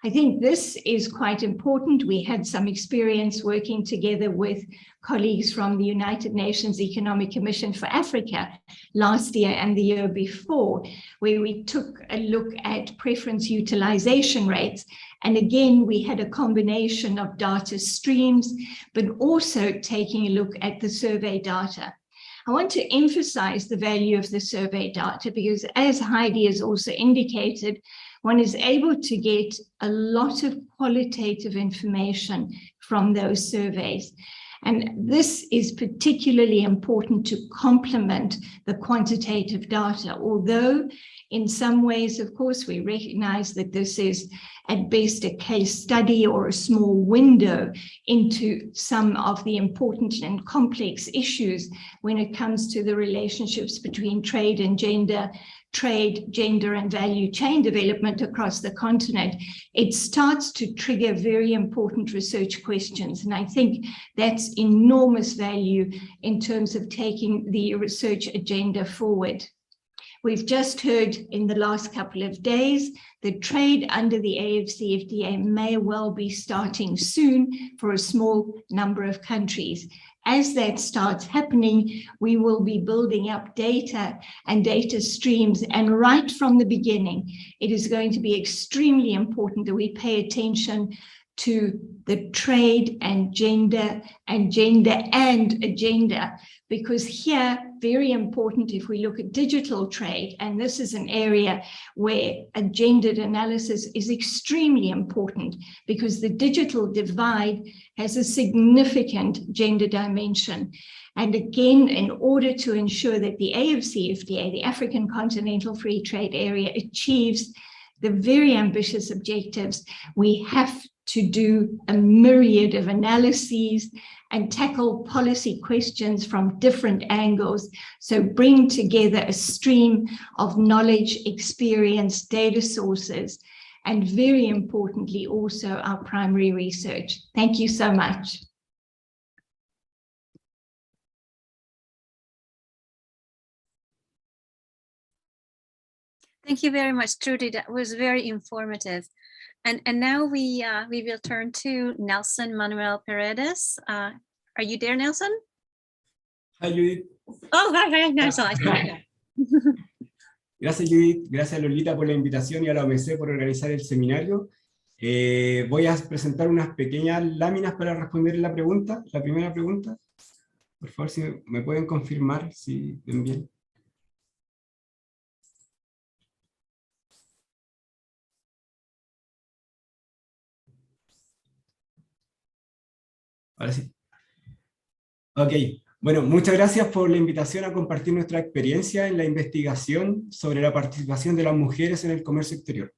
I think this is quite important. We had some experience working together with colleagues from the United Nations Economic Commission for Africa last year and the year before, where we took a look at preference utilization rates. And again, we had a combination of data streams, but also taking a look at the survey data. I want to emphasize the value of the survey data because, as Heidi has also indicated, one is able to get a lot of qualitative information from those surveys. And this is particularly important to complement the quantitative data, although in some ways, of course, we recognize that this is at best a case study or a small window into some of the important and complex issues when it comes to the relationships between trade and gender, trade, gender and value chain development across the continent. It starts to trigger very important research questions. And I think that's enormous value in terms of taking the research agenda forward. We've just heard in the last couple of days that trade under the AFCFTA may well be starting soon for a small number of countries. As that starts happening, we will be building up data and data streams. And right from the beginning, it is going to be extremely important that we pay attention to the trade and gender and agenda, because here, very important if we look at digital trade, and this is an area where a gendered analysis is extremely important because the digital divide has a significant gender dimension. And again, in order to ensure that the AFCFTA, the African Continental Free Trade Area, achieves the very ambitious objectives, we have to do a myriad of analyses and tackle policy questions from different angles. So bring together a stream of knowledge, experience, data sources, and very importantly, also our primary research. Thank you so much. Thank you very much, Trudy. That was very informative. And now we will turn to Nelson Manuel Paredes. Are you there, Nelson? Hi, Judith. Oh, hi, Nelson. Gracias, Judith. Gracias, Lolita, por la invitación y a la OMC por organizar el seminario. Voy a presentar unas pequeñas láminas para responder la primera pregunta. Por favor, si me pueden confirmar si ven bien. Ahora sí. Ok, bueno, muchas gracias por la invitación a compartir nuestra experiencia en la investigación sobre la participación de las mujeres en el comercio exterior.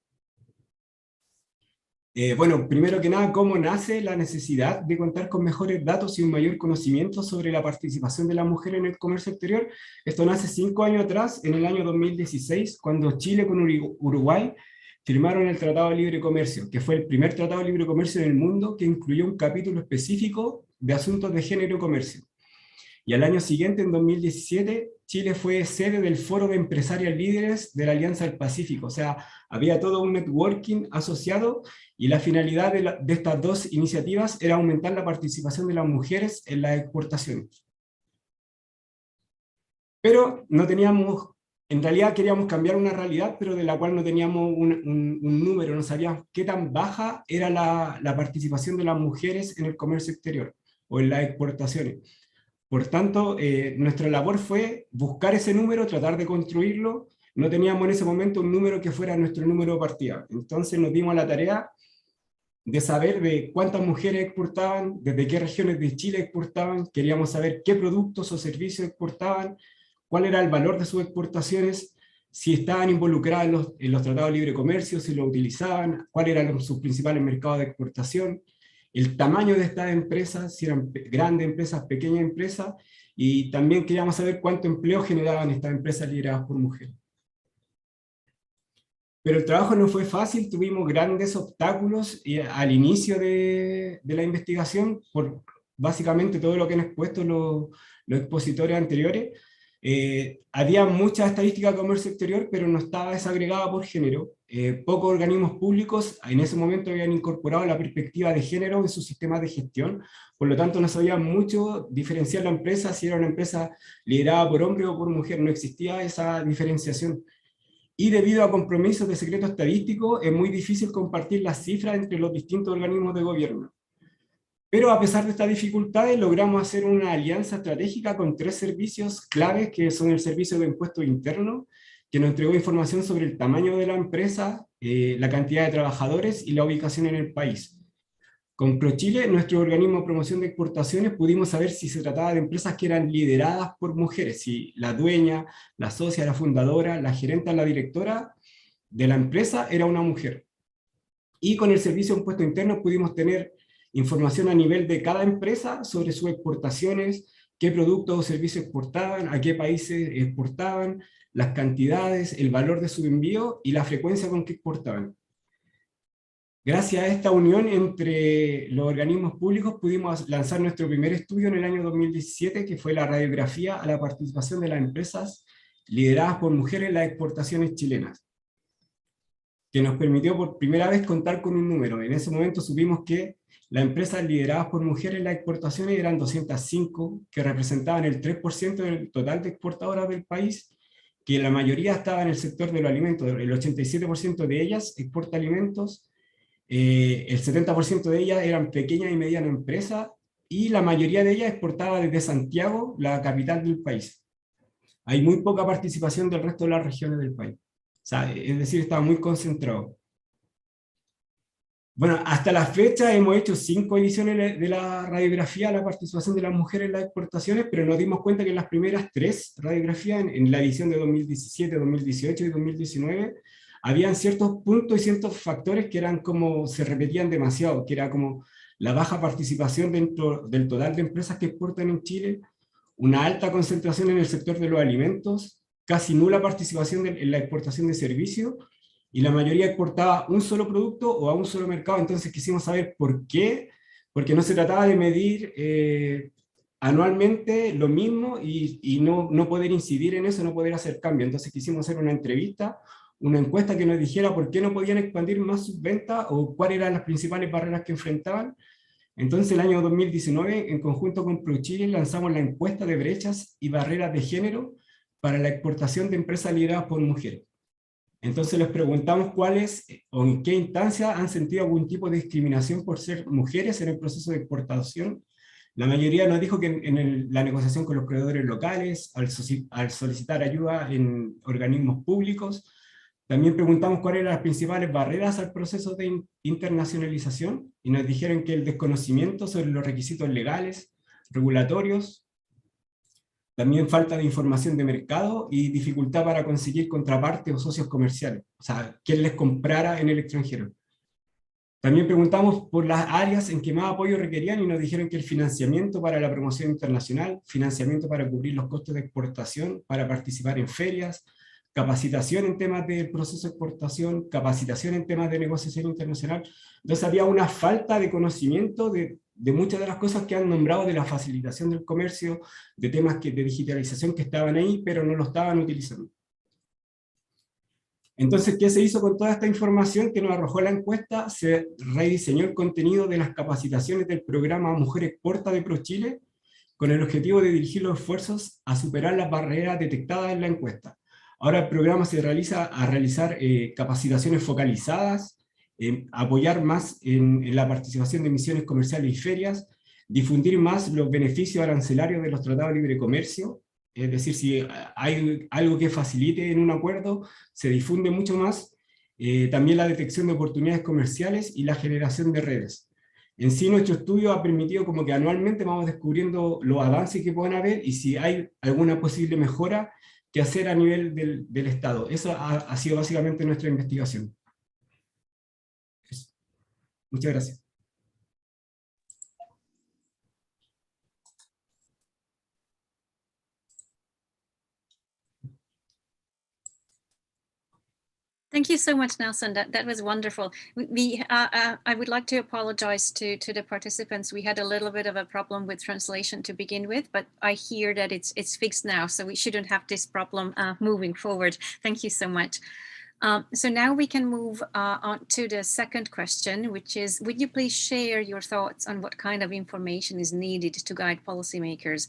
Bueno, primero que nada, ¿cómo nace la necesidad de contar con mejores datos y un mayor conocimiento sobre la participación de las mujeres en el comercio exterior? Esto nace 5 años atrás, en el año 2016, cuando Chile con Uruguay firmaron el Tratado de Libre Comercio, que fue el primer Tratado de Libre Comercio en el mundo que incluyó un capítulo específico de asuntos de género y comercio. Y al año siguiente, en 2017, Chile fue sede del Foro de Empresarias Líderes de la Alianza del Pacífico. O sea, había todo un networking asociado y la finalidad de estas dos iniciativas era aumentar la participación de las mujeres en las exportaciones. Pero no teníamos, en realidad queríamos cambiar una realidad, pero de la cual no teníamos un número, no sabíamos qué tan baja era la participación de las mujeres en el comercio exterior o en las exportaciones. Por tanto, nuestra labor fue buscar ese número, tratar de construirlo. No teníamos en ese momento un número que fuera nuestro número de partida. Entonces nos dimos a la tarea de saber de cuántas mujeres exportaban, desde qué regiones de Chile exportaban, queríamos saber qué productos o servicios exportaban, cuál era el valor de sus exportaciones, si estaban involucradas en los tratados de libre comercio, si lo utilizaban, cuáles eran sus principales mercados de exportación, el tamaño de estas empresas, si eran grandes empresas, pequeñas empresas, y también queríamos saber cuánto empleo generaban estas empresas lideradas por mujeres. Pero el trabajo no fue fácil, tuvimos grandes obstáculos al inicio de la investigación, por básicamente todo lo que han expuesto los expositores anteriores. Había mucha estadística de comercio exterior, pero no estaba desagregada por género. Pocos organismos públicos en ese momento habían incorporado la perspectiva de género en sus sistemas de gestión, por lo tanto no sabía mucho diferenciar la empresa, si era una empresa liderada por hombre o por mujer, no existía esa diferenciación. Y debido a compromisos de secreto estadístico, es muy difícil compartir las cifras entre los distintos organismos de gobierno. Pero a pesar de estas dificultades, logramos hacer una alianza estratégica con 3 servicios claves, que son el Servicio de Impuestos Internos, que nos entregó información sobre el tamaño de la empresa, la cantidad de trabajadores y la ubicación en el país. Con ProChile, nuestro organismo de promoción de exportaciones, pudimos saber si se trataba de empresas que eran lideradas por mujeres, si la dueña, la socia, la fundadora, la gerenta, la directora de la empresa era una mujer. Y con el Servicio de Impuesto Interno pudimos tener información a nivel de cada empresa sobre sus exportaciones, qué productos o servicios exportaban, a qué países exportaban, las cantidades, el valor de su envío y la frecuencia con que exportaban. Gracias a esta unión entre los organismos públicos pudimos lanzar nuestro primer estudio en el año 2017, que fue la radiografía a la participación de las empresas lideradas por mujeres en las exportaciones chilenas, que nos permitió por primera vez contar con un número. En ese momento supimos que las empresas lideradas por mujeres en las exportaciones eran 205, que representaban el 3% del total de exportadoras del país, que la mayoría estaba en el sector de los alimentos. El 87% de ellas exporta alimentos, el 70% de ellas eran pequeñas y medianas empresas, y la mayoría de ellas exportaba desde Santiago, la capital del país. Hay muy poca participación del resto de las regiones del país. O sea, es decir, estaba muy concentrado. Bueno, hasta la fecha hemos hecho 5 ediciones de la radiografía a la participación de las mujeres en las exportaciones, pero nos dimos cuenta que en las primeras 3 radiografías, en la edición de 2017, 2018 y 2019, habían ciertos puntos y ciertos factores que eran como, se repetían demasiado, que era como la baja participación dentro del total de empresas que exportan en Chile, una alta concentración en el sector de los alimentos, casi nula participación en la exportación de servicios, y la mayoría exportaba un solo producto o a un solo mercado. Entonces quisimos saber por qué, porque no se trataba de medir anualmente lo mismo y no poder incidir en eso, no poder hacer cambio. Entonces quisimos hacer una entrevista, una encuesta que nos dijera por qué no podían expandir más sus ventas o cuáles eran las principales barreras que enfrentaban. Entonces, el año 2019, en conjunto con ProChile, lanzamos la encuesta de brechas y barreras de género para la exportación de empresas lideradas por mujeres. Entonces les preguntamos cuáles o en qué instancia han sentido algún tipo de discriminación por ser mujeres en el proceso de exportación. La mayoría nos dijo que en la negociación con los proveedores locales, al solicitar ayuda en organismos públicos. También preguntamos cuáles eran las principales barreras al proceso de internacionalización y nos dijeron que el desconocimiento sobre los requisitos legales, regulatorios, también falta de información de mercado y dificultad para conseguir contrapartes o socios comerciales, o sea, quién les comprara en el extranjero. También preguntamos por las áreas en que más apoyo requerían y nos dijeron que el financiamiento para la promoción internacional, financiamiento para cubrir los costos de exportación, para participar en ferias, capacitación en temas del proceso de exportación, capacitación en temas de negociación internacional. Entonces había una falta de conocimiento de muchas de las cosas que han nombrado de la facilitación del comercio, de temas de digitalización que estaban ahí, pero no lo estaban utilizando. Entonces, ¿qué se hizo con toda esta información que nos arrojó la encuesta? Se rediseñó el contenido de las capacitaciones del programa Mujer Exporta de ProChile, con el objetivo de dirigir los esfuerzos a superar las barreras detectadas en la encuesta. Ahora el programa se realiza a realizar capacitaciones focalizadas, apoyar más en la participación de misiones comerciales y ferias, difundir más los beneficios arancelarios de los tratados de libre comercio, es decir, si hay algo que facilite en un acuerdo, se difunde mucho más, también la detección de oportunidades comerciales y la generación de redes. En sí, nuestro estudio ha permitido como que anualmente vamos descubriendo los avances que pueden haber y si hay alguna posible mejora que hacer a nivel del Estado. Eso ha sido básicamente nuestra investigación. Muchas gracias. Thank you so much, Nelson. That was wonderful. I would like to apologize to the participants. We had a little bit of a problem with translation to begin with, but I hear that it's fixed now, so we shouldn't have this problem moving forward. Thank you so much. So now we can move on to the second question, which is, would you please share your thoughts on what kind of information is needed to guide policymakers?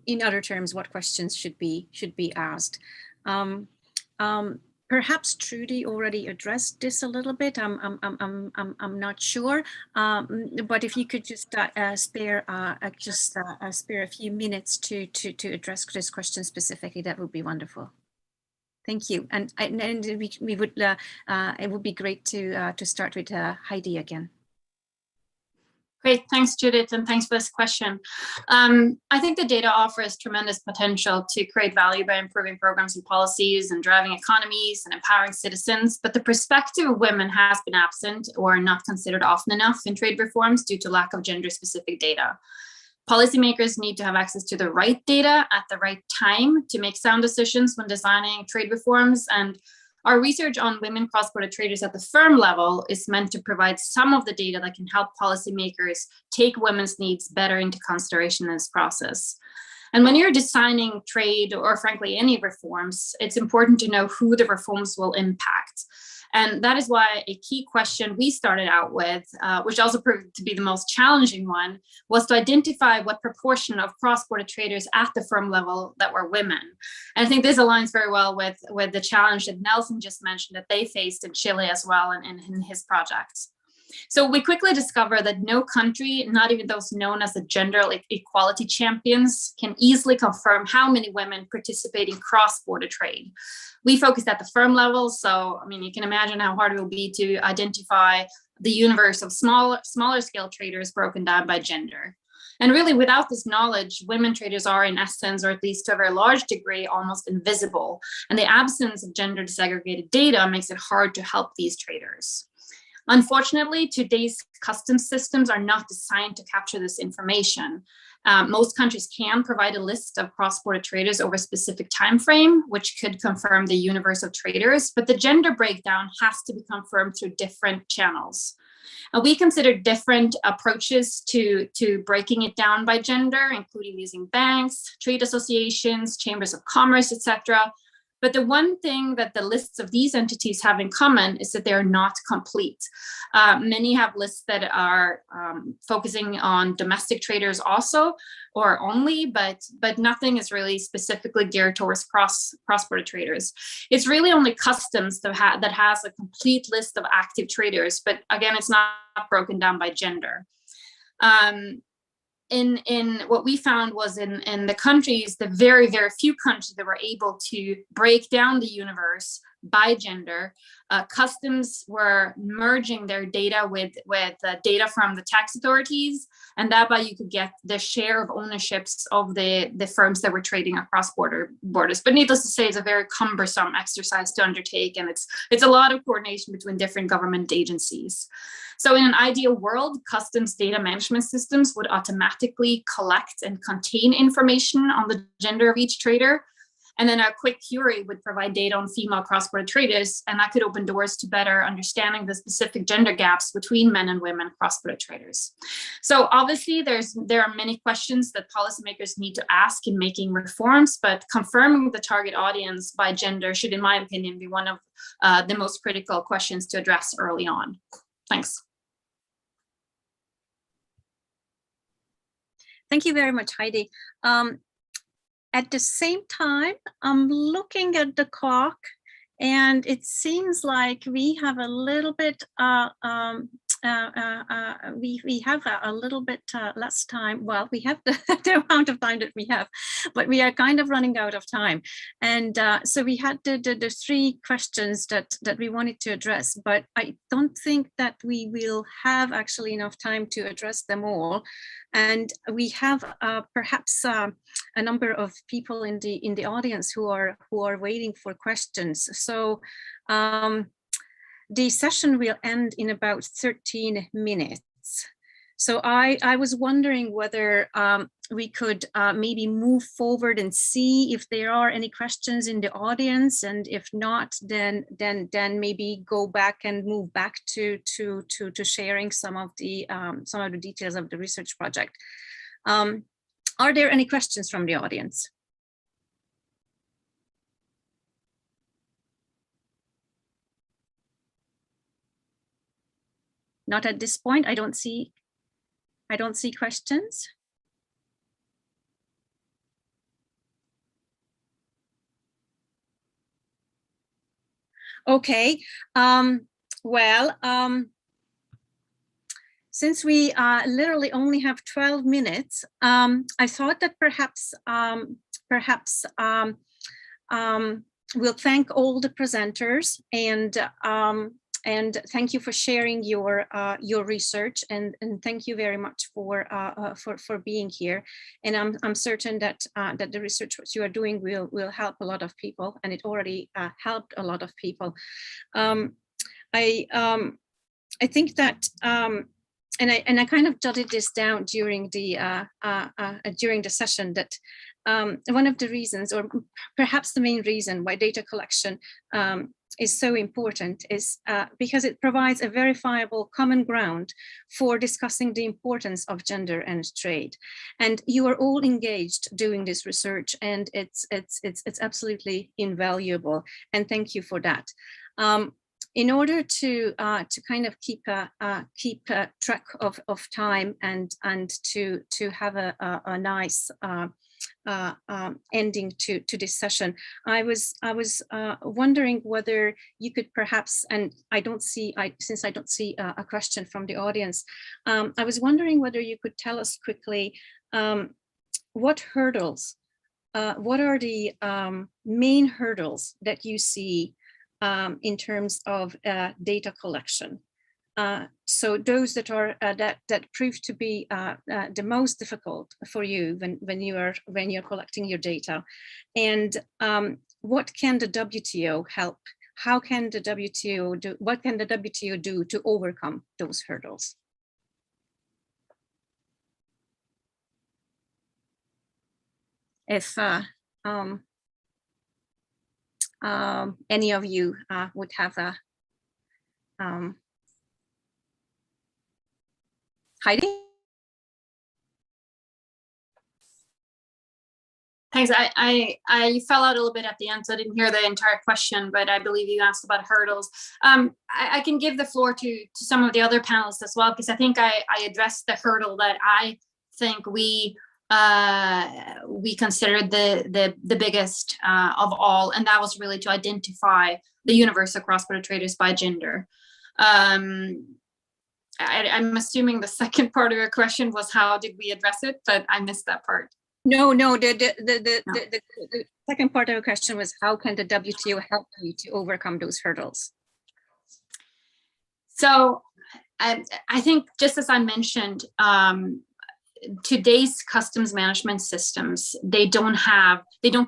In other terms, what questions should be asked? Perhaps Trudy already addressed this a little bit. I'm not sure, but if you could just spare a few minutes to address this question specifically, that would be wonderful. Thank you. And we would it would be great to start with Heidi again. Great, thanks Judith, and thanks for this question. I think the data offers tremendous potential to create value by improving programs and policies and driving economies and empowering citizens, but the perspective of women has been absent or not considered often enough in trade reforms due to lack of gender-specific data. Policymakers need to have access to the right data at the right time to make sound decisions when designing trade reforms, and our research on women cross-border traders at the firm level is meant to provide some of the data that can help policymakers take women's needs better into consideration in this process. And when you're designing trade or frankly any reforms, it's important to know who the reforms will impact. And that is why a key question we started out with, which also proved to be the most challenging one, was to identify what proportion of cross-border traders at the firm level that were women. And I think this aligns very well with the challenge that Nelson just mentioned that they faced in Chile as well in his projects. So we quickly discovered that no country, not even those known as the gender equality champions, can easily confirm how many women participate in cross-border trade. We focused at the firm level, so I mean, you can imagine how hard it will be to identify the universe of smaller scale traders broken down by gender. And really, without this knowledge, women traders are in essence, or at least to a very large degree, almost invisible. And the absence of gender disaggregated data makes it hard to help these traders. Unfortunately, today's customs systems are not designed to capture this information. Most countries can provide a list of cross-border traders over a specific time frame, which could confirm the universe of traders, but the gender breakdown has to be confirmed through different channels. We consider different approaches to breaking it down by gender, including using banks, trade associations, chambers of commerce, etc. But the one thing that the lists of these entities have in common is that they are not complete. Many have lists that are focusing on domestic traders also, or only, but nothing is really specifically geared towards cross-border traders. It's really only customs that has a complete list of active traders, but again, it's not broken down by gender. In what we found was in the countries, the very, very few countries that were able to break down the universe by gender, customs were merging their data with data from the tax authorities, and that way you could get the share of ownerships of the firms that were trading across borders. But needless to say, it's a very cumbersome exercise to undertake, and it's a lot of coordination between different government agencies. So in an ideal world, customs data management systems would automatically collect and contain information on the gender of each trader. And then a quick query would provide data on female cross-border traders, and that could open doors to better understanding the specific gender gaps between men and women cross-border traders. So obviously there are many questions that policymakers need to ask in making reforms, but confirming the target audience by gender should, in my opinion, be one of the most critical questions to address early on. Thanks. Thank you very much, Heidi. At the same time, I'm looking at the clock, and it seems like we have a little bit we have a little bit less time. Well, we have the amount of time that we have, but we are kind of running out of time. And so we had the three questions that we wanted to address, but I don't think that we will have actually enough time to address them all. And we have perhaps a number of people in the audience who are waiting for questions. So the session will end in about 13 minutes. So I was wondering whether we could maybe move forward and see if there are any questions in the audience, and if not, then maybe go back and move back to sharing some of the details of the research project. Are there any questions from the audience? Not at this point. I don't see questions. Okay. Since we literally only have 12 minutes, I thought that perhaps we'll thank all the presenters, and thank you for sharing your research, and thank you very much for being here. And I'm certain that that the research what you are doing will help a lot of people, and it already helped a lot of people. I think that and I kind of jotted this down during the session, that one of the reasons, or perhaps the main reason, why data collection is so important is because it provides a verifiable common ground for discussing the importance of gender and trade. And you are all engaged doing this research, and it's absolutely invaluable. And thank you for that. In order to kind of keep track of time and to have a nice ending to this session, I was wondering whether you could perhaps, and since I don't see a question from the audience, I was wondering whether you could tell us quickly what hurdles, what are the main hurdles that you see in terms of data collection. So those that are that prove to be the most difficult for you when you're collecting your data, and what can the WTO help? How can the WTO do? What can the WTO do to overcome those hurdles? If any of you would have a Heidi? Thanks. I fell out a little bit at the end, so I didn't hear the entire question, but I believe you asked about hurdles. I can give the floor to some of the other panelists as well, because I think I addressed the hurdle that I think we considered the biggest of all, and that was really to identify the universe of cross-border traders by gender. I'm assuming the second part of your question was how did we address it, but I missed that part. No. The second part of the question was, how can the WTO help you to overcome those hurdles? So I think, just as I mentioned, today's customs management systems, they don't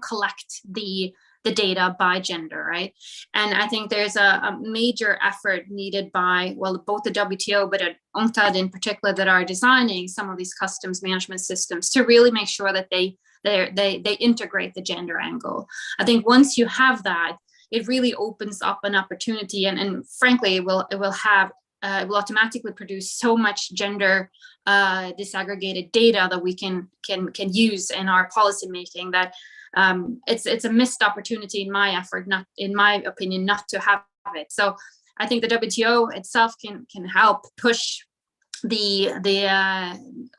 collect the data by gender, right? And I think there's a major effort needed by, well, both the WTO, but at UNCTAD in particular, that are designing some of these customs management systems to really make sure that they integrate the gender angle. I think once you have that, it really opens up an opportunity, and frankly, it will automatically produce so much gender disaggregated data that we can use in our policy making, that it's a missed opportunity in my opinion, not to have it. So I think the WTO itself can help push the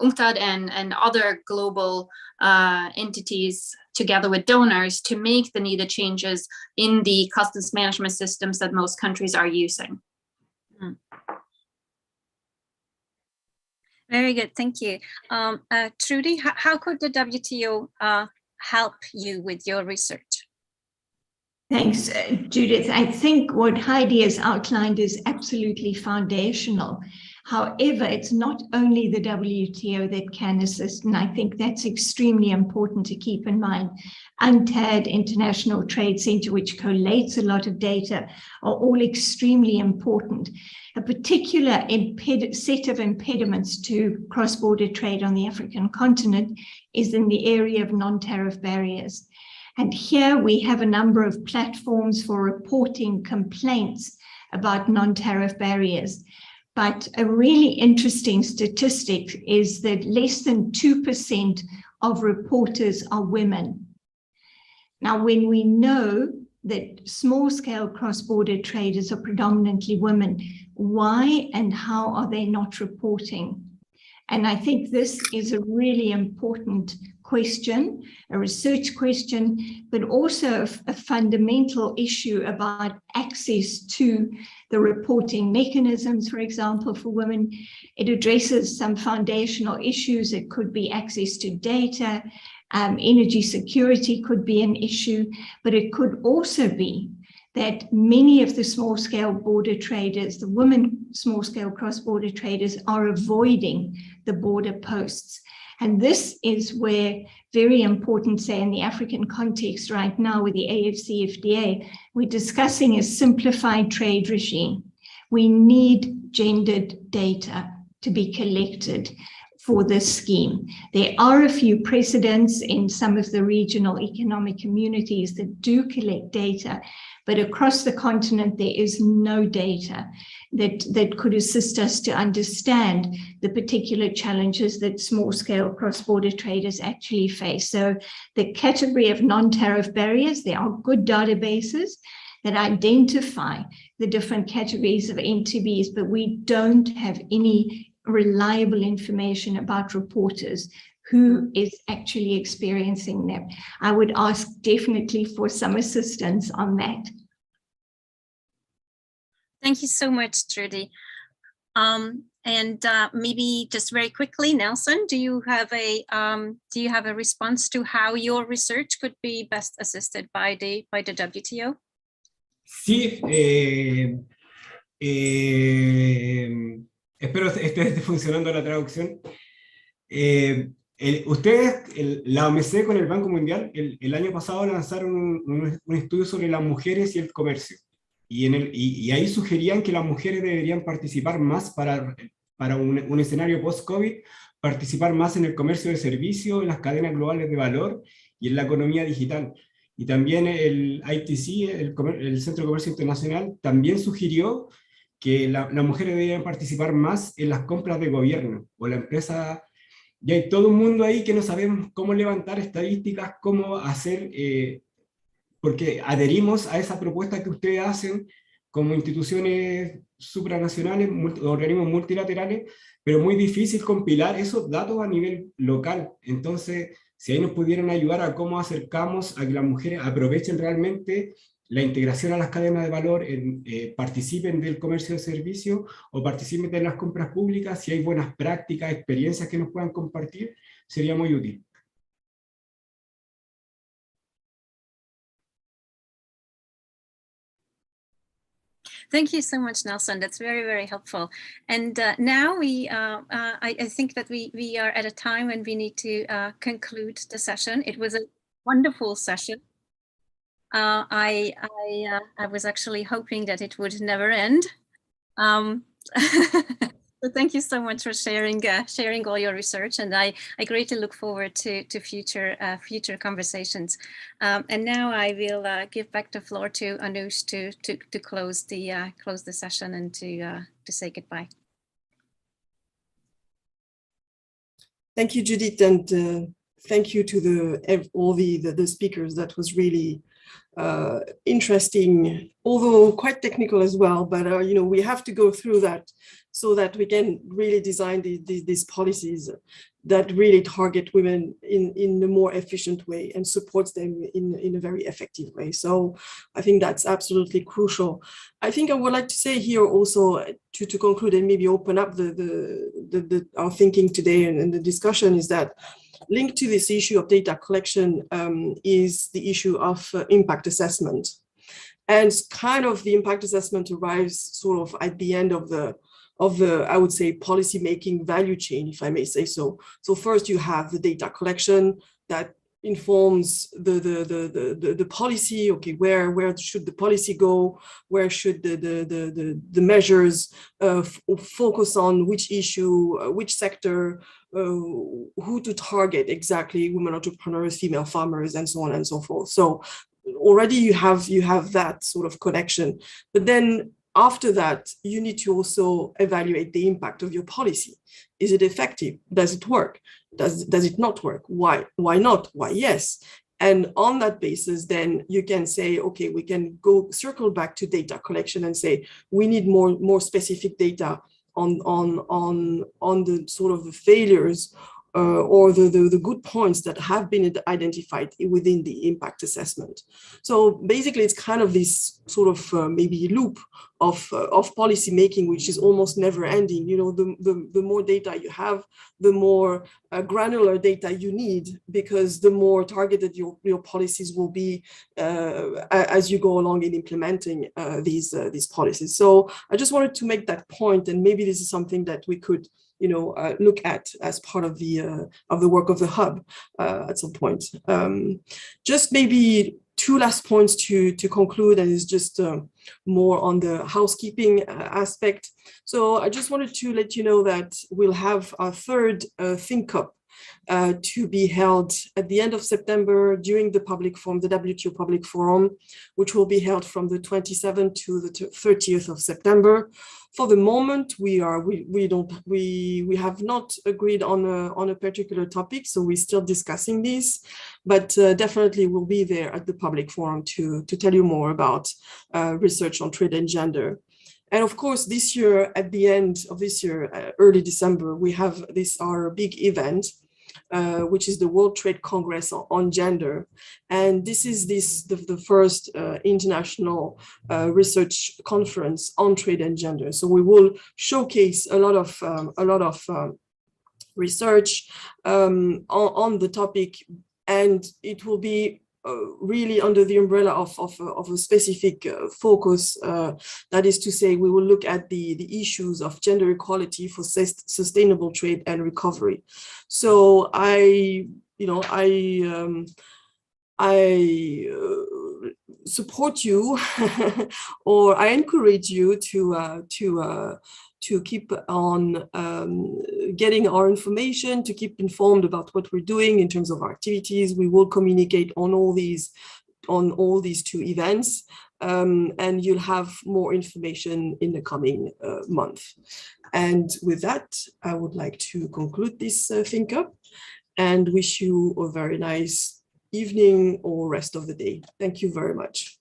UNCTAD and other global entities together with donors to make the needed changes in the customs management systems that most countries are using. Very good, thank you. Trudy, how could the WTO help you with your research? Thanks, Judith. I think what Heidi has outlined is absolutely foundational. However, it's not only the WTO that can assist, and I think that's extremely important to keep in mind. UNCTAD, International Trade Center, which collates a lot of data, are all extremely important. A particular set of impediments to cross-border trade on the African continent is in the area of non-tariff barriers. And here we have a number of platforms for reporting complaints about non-tariff barriers. But a really interesting statistic is that less than 2% of reporters are women. Now, when we know that small-scale cross-border traders are predominantly women, why and how are they not reporting? And I think this is a really important question, a research question, but also a fundamental issue about access to the reporting mechanisms, for example, for women. It addresses some foundational issues. It could be access to data, energy security could be an issue, but it could also be that many of the small-scale border traders, the women small-scale cross-border traders, are avoiding the border posts. And this is where, very important, say in the African context right now with the AFCFTA, we're discussing a simplified trade regime. We need gendered data to be collected for this scheme. There are a few precedents in some of the regional economic communities that do collect data, but across the continent, there is no data that could assist us to understand the particular challenges that small-scale cross-border traders actually face. So the category of non-tariff barriers, there are good databases that identify the different categories of NTBs, but we don't have any reliable information about reporters who is actually experiencing them. I would ask definitely for some assistance on that. Thank you so much, Trudy. Maybe just very quickly, Nelson, do you have a response to how your research could be best assisted by the WTO? Sí, espero esté funcionando la traducción. Ustedes, la OMC con el Banco Mundial, el año pasado lanzaron un estudio sobre las mujeres y el comercio. Y ahí sugerían que las mujeres deberían participar más para un escenario post-COVID, participar más en el comercio de servicios, en las cadenas globales de valor y en la economía digital. Y también el ITC, el Centro de Comercio Internacional, también sugirió que las mujeres deberían participar más en las compras de gobierno o la empresa. Y hay todo un mundo ahí que no sabemos cómo levantar estadísticas, cómo hacer, porque adherimos a esa propuesta que ustedes hacen como instituciones supranacionales, organismos multilaterales, pero muy difícil compilar esos datos a nivel local. Entonces, si ahí nos pudieran ayudar a cómo acercamos a que las mujeres aprovechen realmente la integración a las cadenas de valor, participen del comercio de servicios o participen de las compras públicas, si hay buenas prácticas, experiencias que nos puedan compartir, sería muy útil. Thank you so much, Nelson. That's very, very helpful. And now I think that we are at a time when we need to conclude the session. It was a wonderful session. I was actually hoping that it would never end. So thank you so much for sharing all your research, and I greatly look forward to future conversations. And now I will give back the floor to Anoush to close the session and to say goodbye. Thank you, Judith, and thank you to all the speakers. That was really interesting, although quite technical as well. But we have to go through that so that we can really design these policies that really target women in a more efficient way and supports them in a very effective way. So I think that's absolutely crucial. I think I would like to say here also to conclude and maybe open up our thinking today and the discussion is that linked to this issue of data collection is the issue of impact assessment. And kind of the impact assessment arrives sort of at the end of the I would say, policy-making value chain, if I may say so. So first you have the data collection that informs the policy. Okay, where should the policy go? Where should the measures focus on which issue, which sector, who to target exactly, women entrepreneurs, female farmers, and so on and so forth. So already you have that sort of connection, but then after that, you need to also evaluate the impact of your policy. Is it effective? Does it work? Does it not work? Why? Why not? Why yes? And on that basis, then you can say, okay, we can circle back to data collection and say, we need more specific data on the sort of the failures or the good points that have been identified within the impact assessment. So basically, it's kind of this sort of maybe loop of policy making, which is almost never ending. You know, the more data you have, the more granular data you need, because the more targeted your policies will be as you go along in implementing these policies. So I just wanted to make that point, and maybe this is something that we could, you know, look at as part of the work of the hub at some point. Just maybe two last points to conclude, and it's just more on the housekeeping aspect. So I just wanted to let you know that we'll have our third Think Up to be held at the end of September during the public forum, the WTO Public Forum, which will be held from the 27th to the 30th of September. For the moment, we have not agreed on a particular topic, so we're still discussing this, but definitely we'll be there at the public forum to tell you more about research on trade and gender. And of course, this year, at the end of this year, early December, we have our big event, which is the World Trade Congress on Gender. And this is the first international research conference on trade and gender. So we will showcase a lot of research on the topic, and it will be really under the umbrella of a specific focus. That is to say, we will look at the issues of gender equality for sustainable trade and recovery. So I support you or I encourage you to keep on getting our information, to keep informed about what we're doing in terms of our activities. We will communicate on all these two events, and you'll have more information in the coming month. And with that, I would like to conclude this Think Up and wish you a very nice evening or rest of the day. Thank you very much.